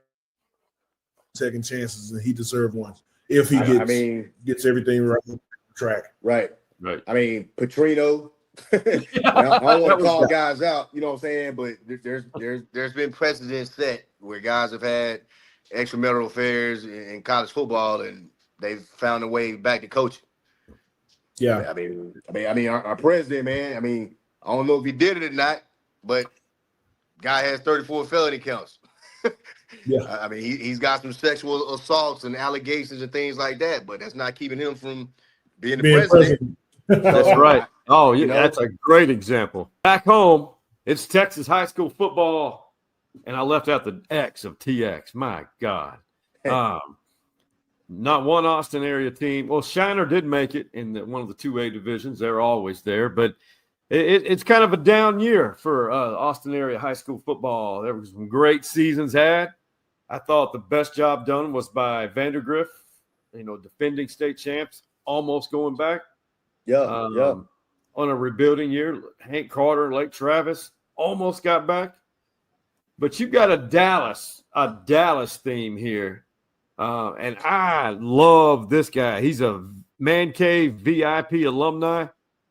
second chances, and he deserved one if he gets everything right on track. Right. I mean, Petrino. I don't want to call guys out, you know what I'm saying, but there's been precedents set where guys have had extramarital affairs in college football, and they've found a way back to coaching. Yeah, I mean, our president, man. I mean, I don't know if he did it or not, but guy has 34 felony counts. Yeah, I mean, he's got some sexual assaults and allegations and things like that, but that's not keeping him from being the president. That's right. Oh, yeah, that's a great example. Back home, it's Texas high school football, and I left out the X of TX. My God. Not one Austin area team. Well, Shiner did make it in one of the 2A divisions. They're always there, but it's kind of a down year for Austin area high school football. There were some great seasons had. I thought the best job done was by Vandergrift, defending state champs, almost going back. On a rebuilding year. Hank Carter and Lake Travis almost got back. But you got a Dallas theme here. And I love this guy. He's a Man Cave VIP alumni.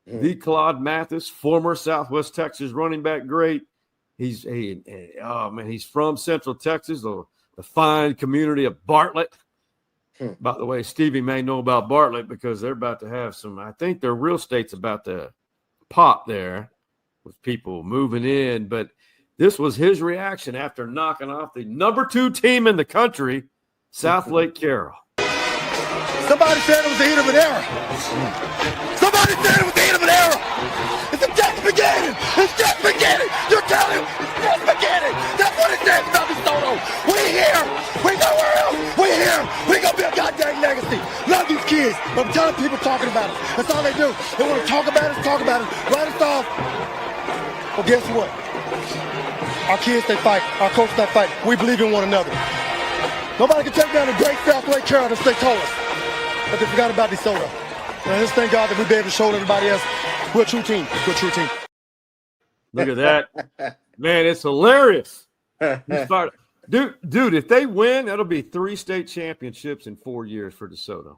The Claude Mathis, former Southwest Texas running back, great. He's from Central Texas, the fine community of Bartlett. By the way, Stevie may know about Bartlett because they're about to have I think their real estate's about to pop there with people moving in. But this was his reaction after knocking off the number 2 team in the country, South Lake Carroll. Somebody said it was the heat of an era. Somebody said it was the heat of an era. It's just beginning. It's just beginning. You're telling him it's just beginning. That's what it says about Desoto. We here. We nowhere else. We here. We gonna be a goddamn legacy. Love these kids. I'm telling people talking about it. That's all they do. They want to talk about it, write us off. Well, guess what? Our kids, they fight. Our coaches, they fight. We believe in one another. Nobody can take down the great South Lake Carroll as they told us. But they forgot about Desoto. And just thank God that we'll be able to show everybody else we're a true team. We're a true team. Look at that. Man, it's hilarious. Dude, if they win, that'll be 3 state championships in 4 years for DeSoto.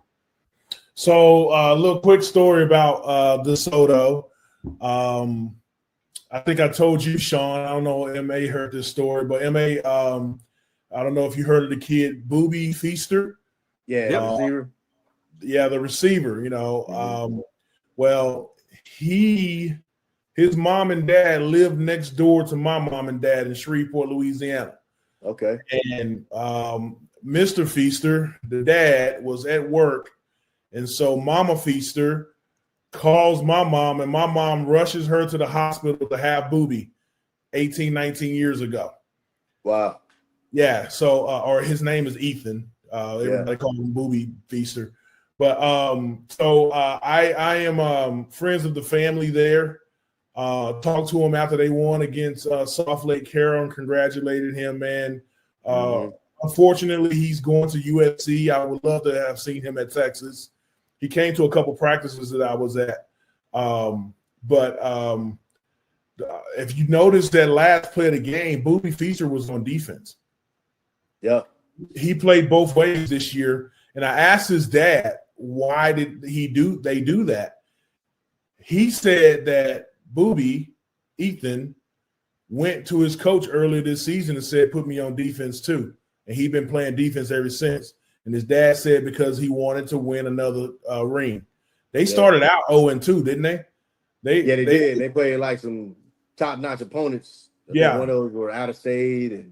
So a little quick story about DeSoto. I think I told you, Sean. I don't know if M.A. heard this story, but M.A., I don't know if you heard of the kid, Booby Feaster. Yeah, the receiver. Yeah, the receiver, well, his mom and dad lived next door to my mom and dad in Shreveport, Louisiana. Okay. And Mr. Feaster, the dad, was at work. And so Mama Feaster calls my mom, and my mom rushes her to the hospital to have Booby 18, 19 years ago. Wow. Yeah. So, or his name is Ethan. Everybody call him Booby Feaster. But I am friends of the family there. Talked to him after they won against Soft Lake Carroll and congratulated him, man. Unfortunately, he's going to USC. I would love to have seen him at Texas. He came to a couple practices that I was at. But if you notice that last play of the game, Booby Feaster was on defense. Yeah. He played both ways this year. And I asked his dad, why did they do that? He said that Booby, Ethan, went to his coach earlier this season and said, put me on defense too. And he'd been playing defense ever since. And his dad said because he wanted to win another ring. They started out 0-2, didn't they? They did. They played like some top-notch opponents. Yeah. One of those were out of state.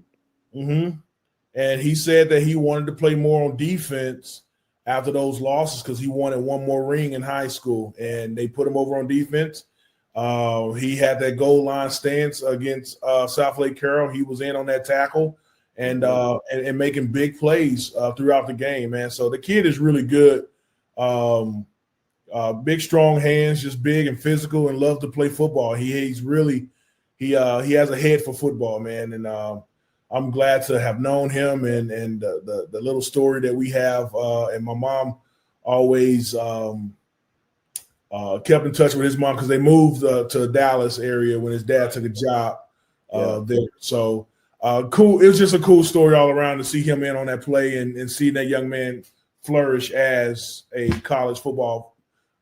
And he said that he wanted to play more on defense after those losses because he wanted one more ring in high school. And they put him over on defense. He had that goal line stance against South Lake Carroll. He was in on that tackle and making big plays throughout the game, man. So the kid is really good. Big, strong hands, just big and physical, and love to play football. He has a head for football, man. And I'm glad to have known him and the little story that we have. And my mom always kept in touch with his mom because they moved to the Dallas area when his dad took a job there. So cool. It was just a cool story all around to see him in on that play and see that young man flourish as a college football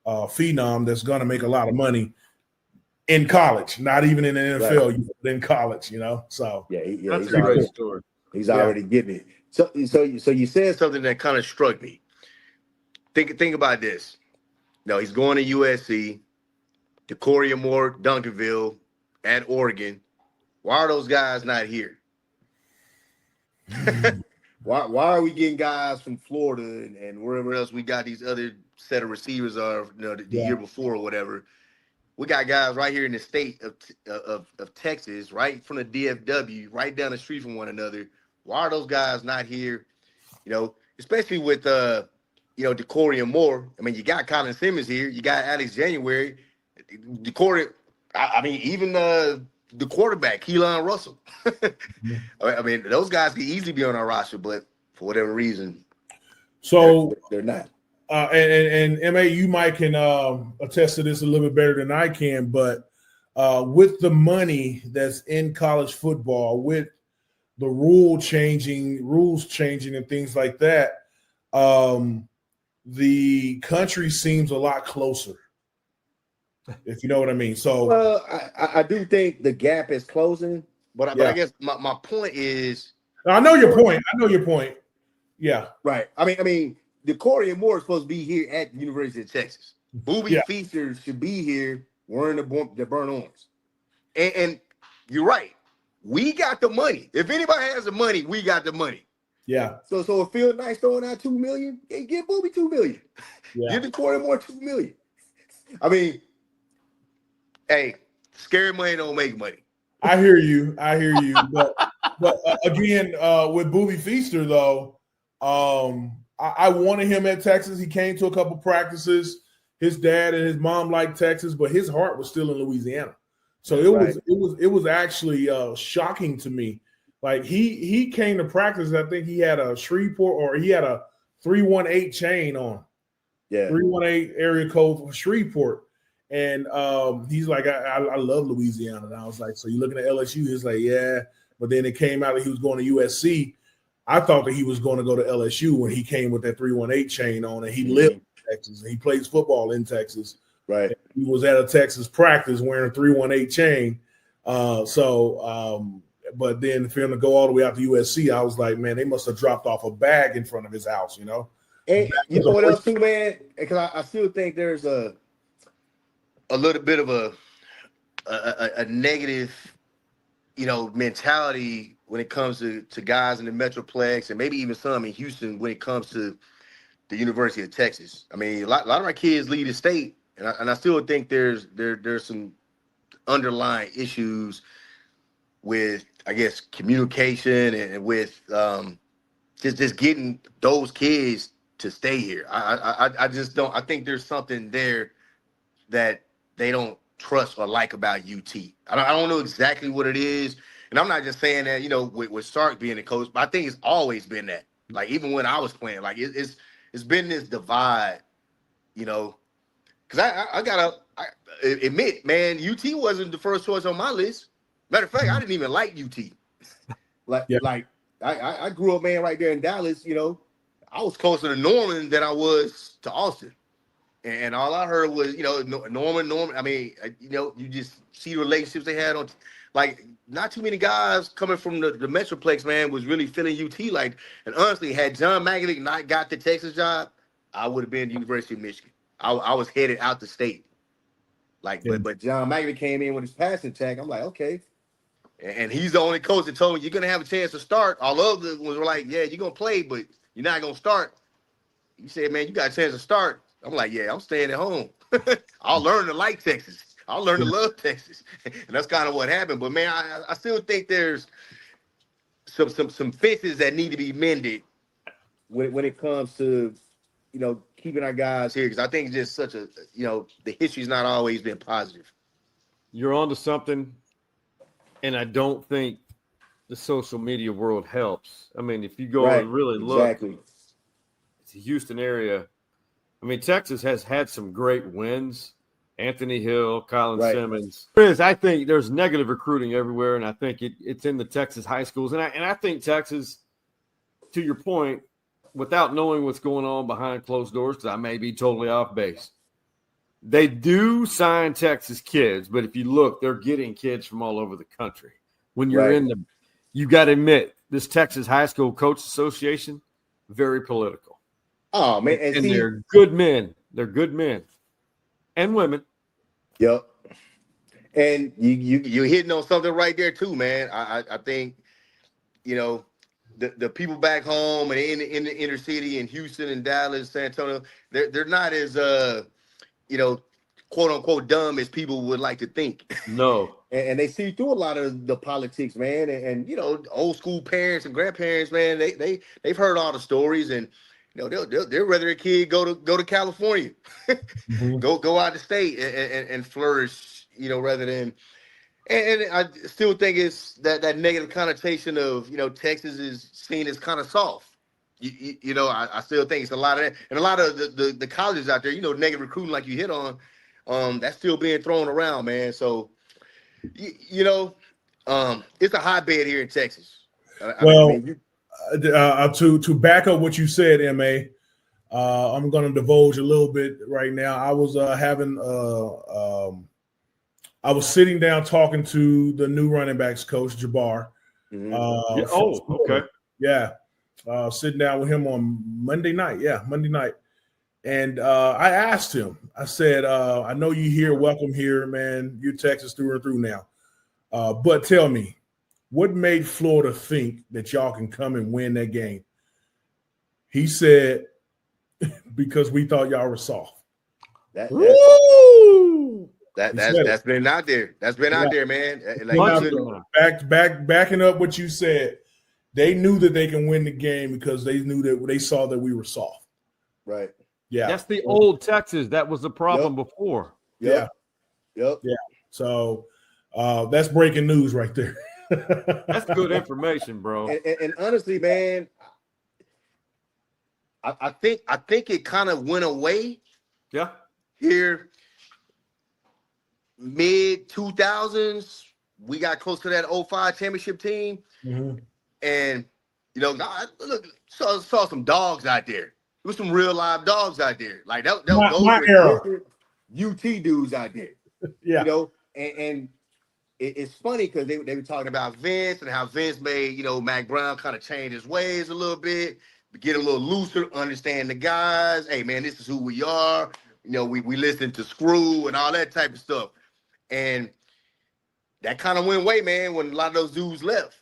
phenom that's going to make a lot of money in college, not even in the NFL, in college, So that's a great story. He's already getting it. So you said something that kind of struck me. Think about this. No, he's going to USC, DeCoria Moore, Duncanville, at Oregon. Why are those guys not here? Why are we getting guys from Florida and wherever else we got these other set of receivers the year before or whatever? We got guys right here in the state of Texas, right from the DFW, right down the street from one another. Why are those guys not here? Especially with DeCoria Moore. I mean, you got Colin Simmons here. You got Alex January. DeCoria, even the quarterback, Keelan Russell. I mean, those guys could easily be on our roster, but for whatever reason, so they're not. And MA, you might can attest to this a little bit better than I can, but with the money that's in college football, with the rules changing and things like that, the country seems a lot closer, if you know what I mean. So, well, I do think the gap is closing, but I guess my point is, I know your point. Yeah, right. I mean, DeCoria Moore is supposed to be here at the University of Texas. Booby Feaster should be here wearing the burnt orange. And you're right. We got the money. If anybody has the money, we got the money. Yeah. So it feels nice throwing out $2 million. Hey, give Booby $2 million. Yeah. Give DeCoria Moore $2 million. I mean, hey, scary money don't make money. I hear you. But again, with Booby Feaster though, I wanted him at Texas. He came to a couple practices. His dad and his mom liked Texas, but his heart was still in Louisiana. So it was actually shocking to me. Like he came to practice. I think he had a Shreveport or he had a 318 chain on. Yeah, 318 area code for Shreveport. And he's like, I love Louisiana. And I was like, so you looking at LSU? He's like, yeah. But then it came out that he was going to USC. I thought that he was going to go to LSU when he came with that 318 chain on, and he lived in Texas. And he plays football in Texas. Right. He was at a Texas practice wearing a 318 chain. But then for him to go all the way out to USC, I was like, man, they must have dropped off a bag in front of his house, And you know what else too, man? Because I still think there's a little bit of a negative, mentality when it comes to guys in the Metroplex and maybe even some in Houston when it comes to the University of Texas. I mean, a lot of our kids leave the state, and I still think there's some underlying issues with, I guess, communication and with just getting those kids to stay here. I just don't. I think there's something there that they don't trust or like about UT. I don't know exactly what it is. And I'm not just saying that, with Sark being the coach, but I think it's always been that. Like, even when I was playing, like, it's been this divide, because I gotta admit, man, UT wasn't the first choice on my list. Matter of fact, I didn't even like UT. I grew up, man, right there in Dallas. I was closer to Norman than I was to Austin, and all I heard was, Norman. I mean, you just see the relationships they had on, like, not too many guys coming from the Metroplex, man, was really feeling UT. Like, and honestly, had John Magnick not got the Texas job, I would have been the University of Michigan. I was headed out the state. Like, but John Magnick came in with his passing tag. I'm like, okay. And he's the only coach that told me you're going to have a chance to start. All of them were like, yeah, you're going to play, but you're not going to start. He said, man, you got a chance to start. I'm like, yeah, I'm staying at home. I'll learn to like Texas. I'll learn to love Texas. And that's kind of what happened. But, man, I still think there's some fences that need to be mended when it comes to, keeping our guys here. Because I think it's just such a, the history's not always been positive. You're onto something. And I don't think the social media world helps. I mean, if you go and really look, it's the Houston area. I mean, Texas has had some great wins. Anthony Hill, Colin Simmons. I think there's negative recruiting everywhere, and I think it's in the Texas high schools. And I think Texas, to your point, without knowing what's going on behind closed doors, because I may be totally off base, they do sign Texas kids, but if you look, they're getting kids from all over the country. When you're you got to admit, this Texas High School Coach Association, very political. Oh, man. And they're good men. They're good men and women. Yep. And you're hitting on something right there too, man. I think, the people back home and in the inner city in Houston and Dallas, San Antonio, they're not as quote unquote dumb as people would like to think. No. And they see through a lot of the politics, man. And old school parents and grandparents, man, they've heard all the stories, and they'll rather a kid go to California, go out of state and flourish, rather than. And I still think it's that negative connotation of Texas is seen as kind of soft. I still think it's a lot of that, and a lot of the colleges out there, negative recruiting like you hit on, that's still being thrown around, man. So, it's a hotbed here in Texas. To back up what you said, MA, I'm going to divulge a little bit right now. I was I was sitting down talking to the new running backs coach, Jabbar. Okay. Yeah. Sitting down with him on Monday night. Yeah, Monday night. And I asked him, I said, I know you here, welcome here, man. You're Texas through and through now. But tell me, what made Florida think that y'all can come and win that game? He said, because we thought y'all were soft. That's been out there. That's been out there, man. Backing up what you said, they knew that they can win the game because they knew that they saw that we were soft. Right. Yeah. That's the old Texas. That was the problem before. Yeah. Yeah. So that's breaking news right there. That's good information, bro. And honestly, man, I think it kind of went away. Yeah. Here, mid 2000s, we got close to that 05 championship team, and look, saw some dogs out there. There was some real live dogs out there. Like those were UT dudes out there. Yeah. And it's funny because they were talking about Vince and how Vince made, Mac Brown kind of change his ways a little bit, get a little looser, understand the guys. Hey, man, this is who we are. We listen to Screw and all that type of stuff. And that kind of went away, man, when a lot of those dudes left.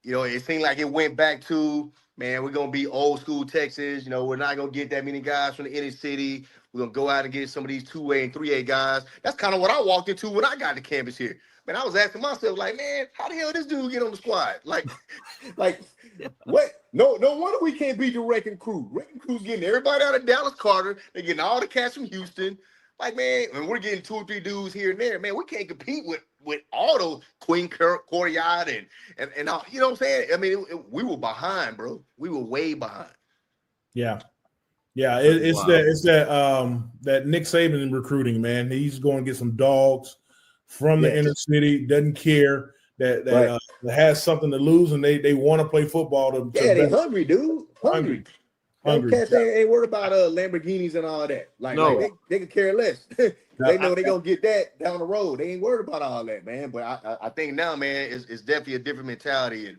It seemed like it went back to, man, we're going to be old school Texas. We're not going to get that many guys from the inner city. We're going to go out and get some of these 2A and 3A guys. That's kind of what I walked into when I got to campus here. Man, I was asking myself, like, man, how the hell this dude get on the squad? Like what? No wonder we can't beat the Wrecking Crew. Wrecking Crew's getting everybody out of Dallas Carter. They're getting all the cats from Houston. Like, man, and we're getting 2 or 3 dudes here and there. Man, we can't compete with all those Queen Courtyard and all, you know what I'm saying? I mean, we were behind, bro. We were way behind. Yeah. It's that Nick Saban recruiting, man. He's going to get some dogs from the inner city. Doesn't care that has something to lose, and they want to play football. They hungry, dude. Hungry. Cats ain't worried about Lamborghinis and all that. Like they could care less. They know they're gonna get that down the road. They ain't worried about all that, man. But I think now, man, it's definitely a different mentality,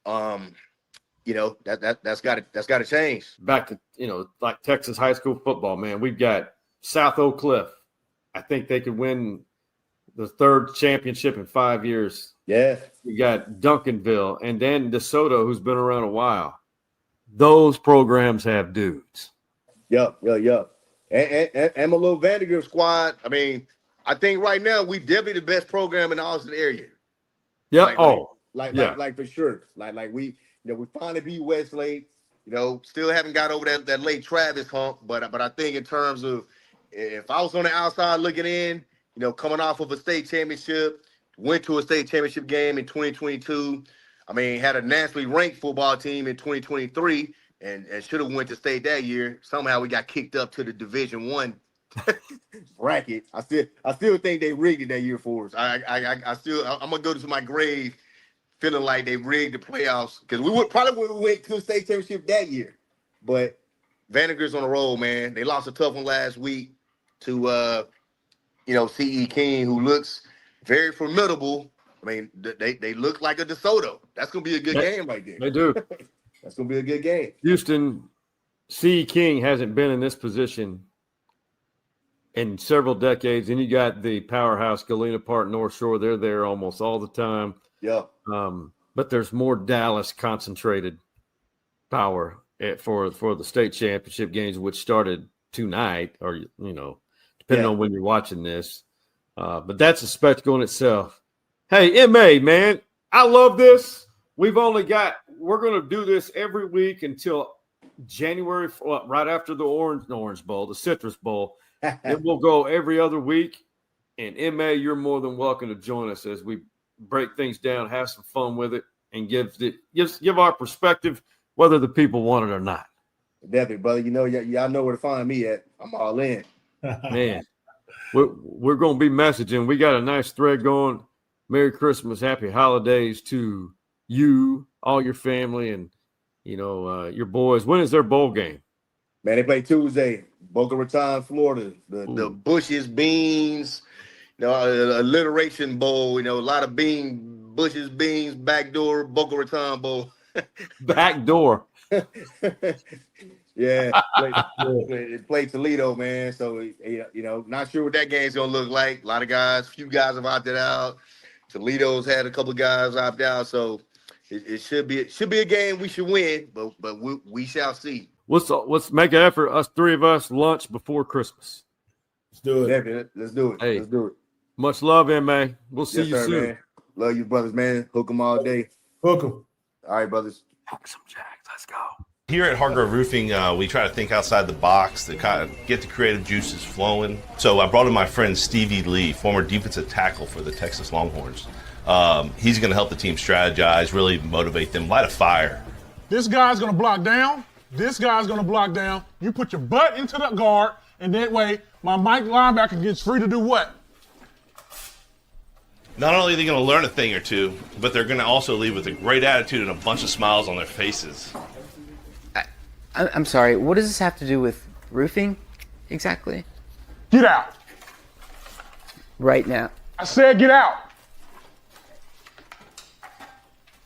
and that's got to change. Back to like Texas high school football, man. We've got South Oak Cliff. I think they could win the 3rd championship in 5 years. Yeah. We got Duncanville, and then DeSoto, who's been around a while. Those programs have dudes. Yup. And my little Vandergrift squad. I mean, I think right now we definitely the best program in the Austin area. Yeah. Like for sure. Like we finally beat Westlake. Still haven't got over that late Travis hump. But I think in terms of if I was on the outside looking in, coming off of a state championship, went to a state championship game in 2022. I mean, had a nationally ranked football team in 2023 and should have went to state that year. Somehow we got kicked up to the Division I bracket. I still think they rigged it that year for us. I'm gonna go to my grave feeling like they rigged the playoffs because we would probably went to the state championship that year. But Vandergrift's on the roll, man. They lost a tough one last week to C.E. King, who looks very formidable. I mean, they look like a DeSoto. That's going to be a good game right there. They do. That's going to be a good game. Houston, C. King hasn't been in this position in several decades. And you got the powerhouse, Galena Park, North Shore. They're there almost all the time. Yeah. But there's more Dallas concentrated power for the state championship games, which started tonight or, depending on when you're watching this. But that's a spectacle in itself. Hey, MA, man, I love this. We're going to do this every week until January, right after the Orange Bowl, the Citrus Bowl. Then we'll go every other week. And MA, you're more than welcome to join us as we break things down, have some fun with it, and give our perspective, whether the people want it or not. Definitely, brother. Y'all know where to find me at. I'm all in. Man, we're going to be messaging. We got a nice thread going. Merry Christmas, Happy Holidays to you, all your family, and your boys. When is their bowl game? Man, they play Tuesday, Boca Raton, Florida. The Bushes, Beans, alliteration bowl. A lot of Bushes, Beans, backdoor, Boca Raton bowl. Backdoor. Yeah, play Toledo, man. So not sure what that game's gonna look like. A lot of few guys have opted out. Toledo's had a couple of guys opt out, so it should be a game we should win, but we shall see. Let's make an effort. Us 3 of us lunch before Christmas. Let's do it. Definitely. Let's do it. Hey, let's do it. Much love, MA. We'll see you soon. Man. Love you, brothers, man. Hook them all day. Hook them. All right, brothers. Hook some jacks. Let's go. Here at Hargrove Roofing, we try to think outside the box to kind of get the creative juices flowing. So I brought in my friend Stevie Lee, former defensive tackle for the Texas Longhorns. He's going to help the team strategize, really motivate them, light a fire. This guy's going to block down. This guy's going to block down. You put your butt into the guard, and that way my Mike linebacker gets free to do what? Not only are they going to learn a thing or two, but they're going to also leave with a great attitude and a bunch of smiles on their faces. I'm sorry, what does this have to do with roofing exactly? Get out. Right now. I said get out.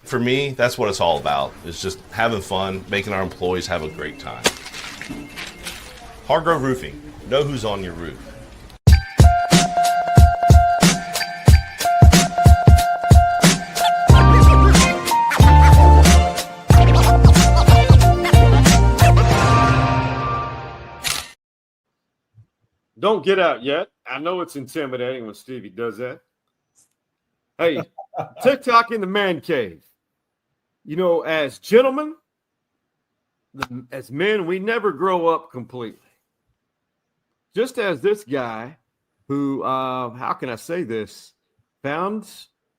For me, that's what it's all about. It's just having fun, making our employees have a great time. Hargrove Roofing. Know who's on your roof. Don't get out yet. I know it's intimidating when Stevie does that. Hey, Tik Tokking the man cave. As gentlemen, as men, we never grow up completely. just as this guy who, how can I say this, found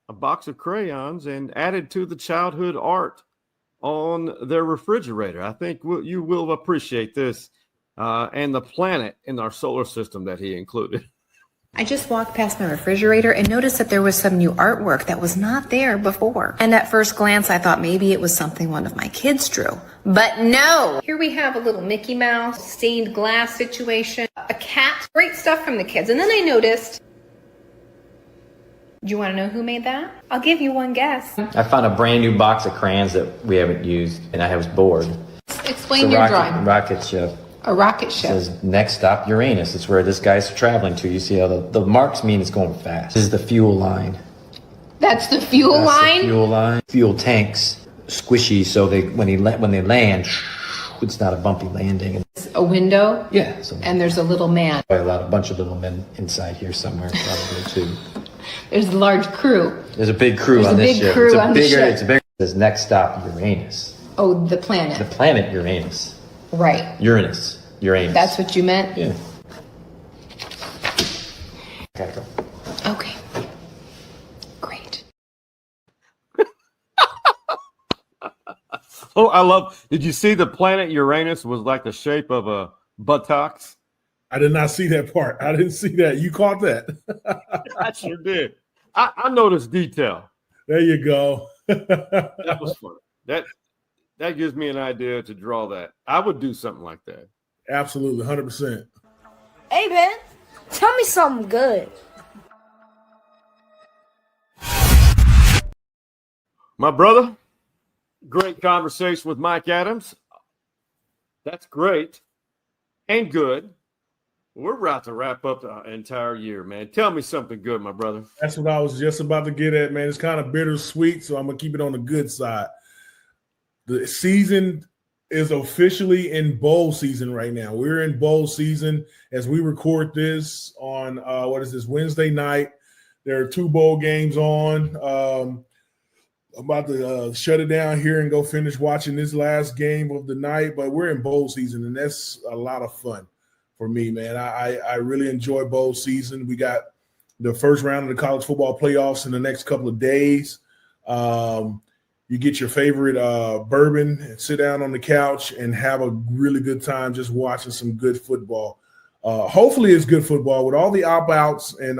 a box of crayons and added to the childhood art on their refrigerator. I think you will appreciate this and the planet in our solar system that he included. I just walked past my refrigerator and noticed that there was some new artwork that was not there before. And at first glance, I thought maybe it was something one of my kids drew. But no! Here we have a little Mickey Mouse, stained glass situation, a cat, great stuff from the kids. And then I noticed, do you want to know who made that? I'll give you one guess. I found a brand new box of crayons that we haven't used, and I was bored. Explain your drawing. Rocket ship. A rocket ship. It says, next stop, Uranus. It's where this guy's traveling to. You see how the marks mean it's going fast. This is the fuel line. That's the fuel line? The fuel line. Fuel tanks, squishy, so when they land, it's not a bumpy landing. A window? Yeah. So and there's a little man. Probably a bunch of little men inside here somewhere, probably too. There's a large crew. There's a big crew on this ship. Crew on the ship. It's bigger. It says, next stop, Uranus. Oh, the planet. The planet Uranus. Right. Uranus. That's what you meant? Yeah. Gotta go. Okay. Great. Oh, did you see the planet Uranus was like the shape of a buttocks? I did not see that part. I didn't see that. You caught that. I sure did. I noticed detail. There you go. That was fun. That gives me an idea to draw that. I would do something like that. Absolutely, 100%. Hey, Ben, tell me something good. My brother, great conversation with Mike Adams. That's great and good. We're about to wrap up the entire year, man. Tell me something good, my brother. That's what I was just about to get at, man. It's kind of bittersweet, so I'm going to keep it on the good side. The season is officially in bowl season right now. We're in bowl season as we record this on, Wednesday night. There are 2 bowl games on. I'm about to shut it down here and go finish watching this last game of the night, but we're in bowl season, and that's a lot of fun for me, man. I really enjoy bowl season. We got the first round of the college football playoffs in the next couple of days. You get your favorite bourbon and sit down on the couch and have a really good time just watching some good football. Hopefully it's good football with all the opt-outs and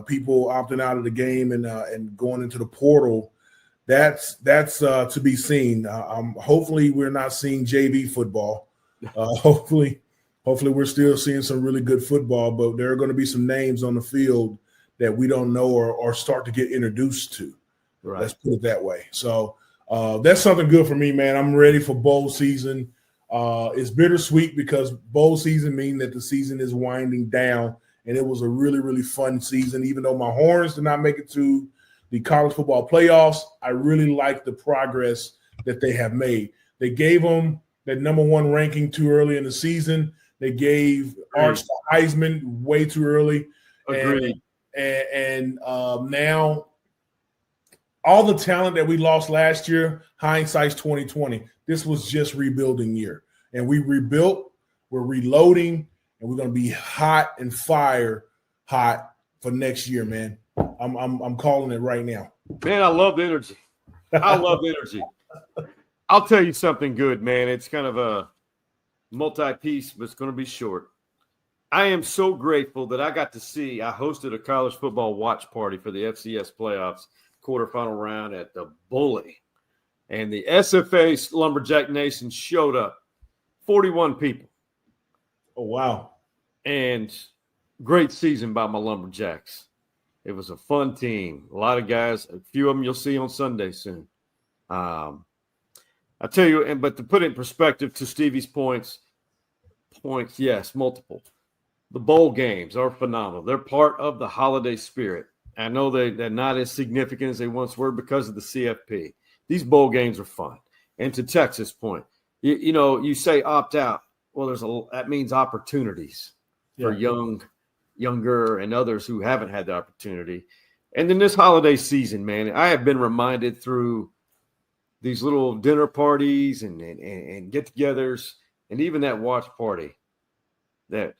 people opting out of the game and going into the portal. That's to be seen. Hopefully we're not seeing JV football. Hopefully we're still seeing some really good football, but there are going to be some names on the field that we don't know or start to get introduced to. Right. Let's put it that way. So that's something good for me, man. I'm ready for bowl season. It's bittersweet because bowl season means that the season is winding down, and it was a really, really fun season. Even though my Horns did not make it to the college football playoffs, I really like the progress that they have made. They gave them that number 1 ranking too early in the season. They gave Arch the Heisman way too early. Agreed. And now all the talent that we lost last year, hindsight's 2020. This was just rebuilding year. And we rebuilt, we're reloading, and we're going to be hot and fire hot for next year, man. I'm calling it right now. Man, I love the energy. I love the energy. I'll tell you something good, man. It's kind of a multi-piece, but it's going to be short. I am so grateful that I hosted a college football watch party for the FCS playoffs quarterfinal round at the Bully. And the SFA Lumberjack Nation showed up. 41 people. Oh, wow. And great season by my Lumberjacks. It was a fun team. A lot of guys, a few of them you'll see on Sunday soon. I tell you, but to put it in perspective to Stevie's points, yes, multiple. The bowl games are phenomenal. They're part of the holiday spirit. I know they're not as significant as they once were because of the CFP. These bowl games are fun. And to Texas' point, you say opt out. Well, that means opportunities for younger and others who haven't had the opportunity. And then this holiday season, man, I have been reminded through these little dinner parties and get-togethers and even that watch party that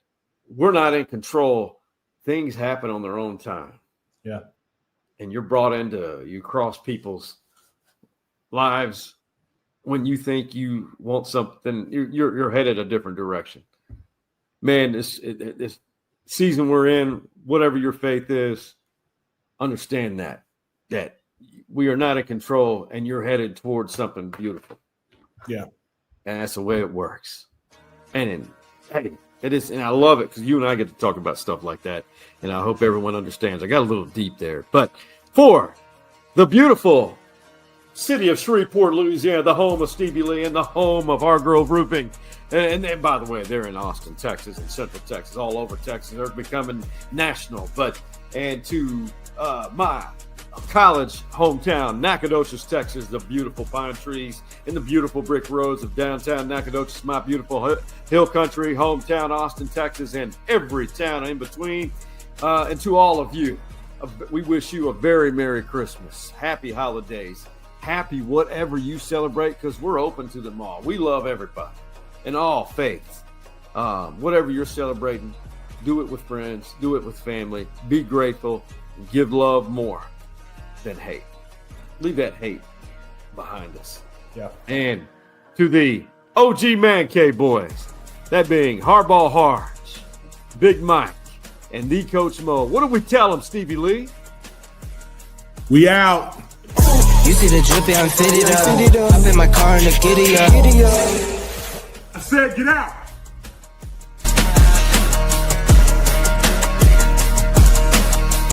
we're not in control. Things happen on their own time. Yeah. And you're brought into, you cross people's lives when you think you want something, you're headed a different direction. Man, this season we're in, whatever your faith is, understand that we are not in control and you're headed towards something beautiful. Yeah. And that's the way it works. And hey, it is, and I love it because you and I get to talk about stuff like that. And I hope everyone understands. I got a little deep there. But for the beautiful city of Shreveport, Louisiana, the home of Stevie Lee and the home of Hargrove Roofing. And by the way, they're in Austin, Texas, and Central Texas, all over Texas. They're becoming national. And to my college hometown, Nacogdoches, Texas, the beautiful pine trees and the beautiful brick roads of downtown Nacogdoches, my beautiful hill country hometown, Austin, Texas, and every town in between. And to all of you, we wish you a very Merry Christmas, Happy Holidays, happy whatever you celebrate, because we're open to them all. We love everybody and all faiths. Whatever you're celebrating, do it with friends, do it with family, be grateful, and give love more than hate. Leave that hate behind us. Yeah. And to the OG Man Cave boys, that being Hardball Harge, Big Mike, and the Coach Mo. What do we tell them, Stevie Lee? We out. You see the drippy, I'm fitted up. Hop in my car and the giddy up. I said get out.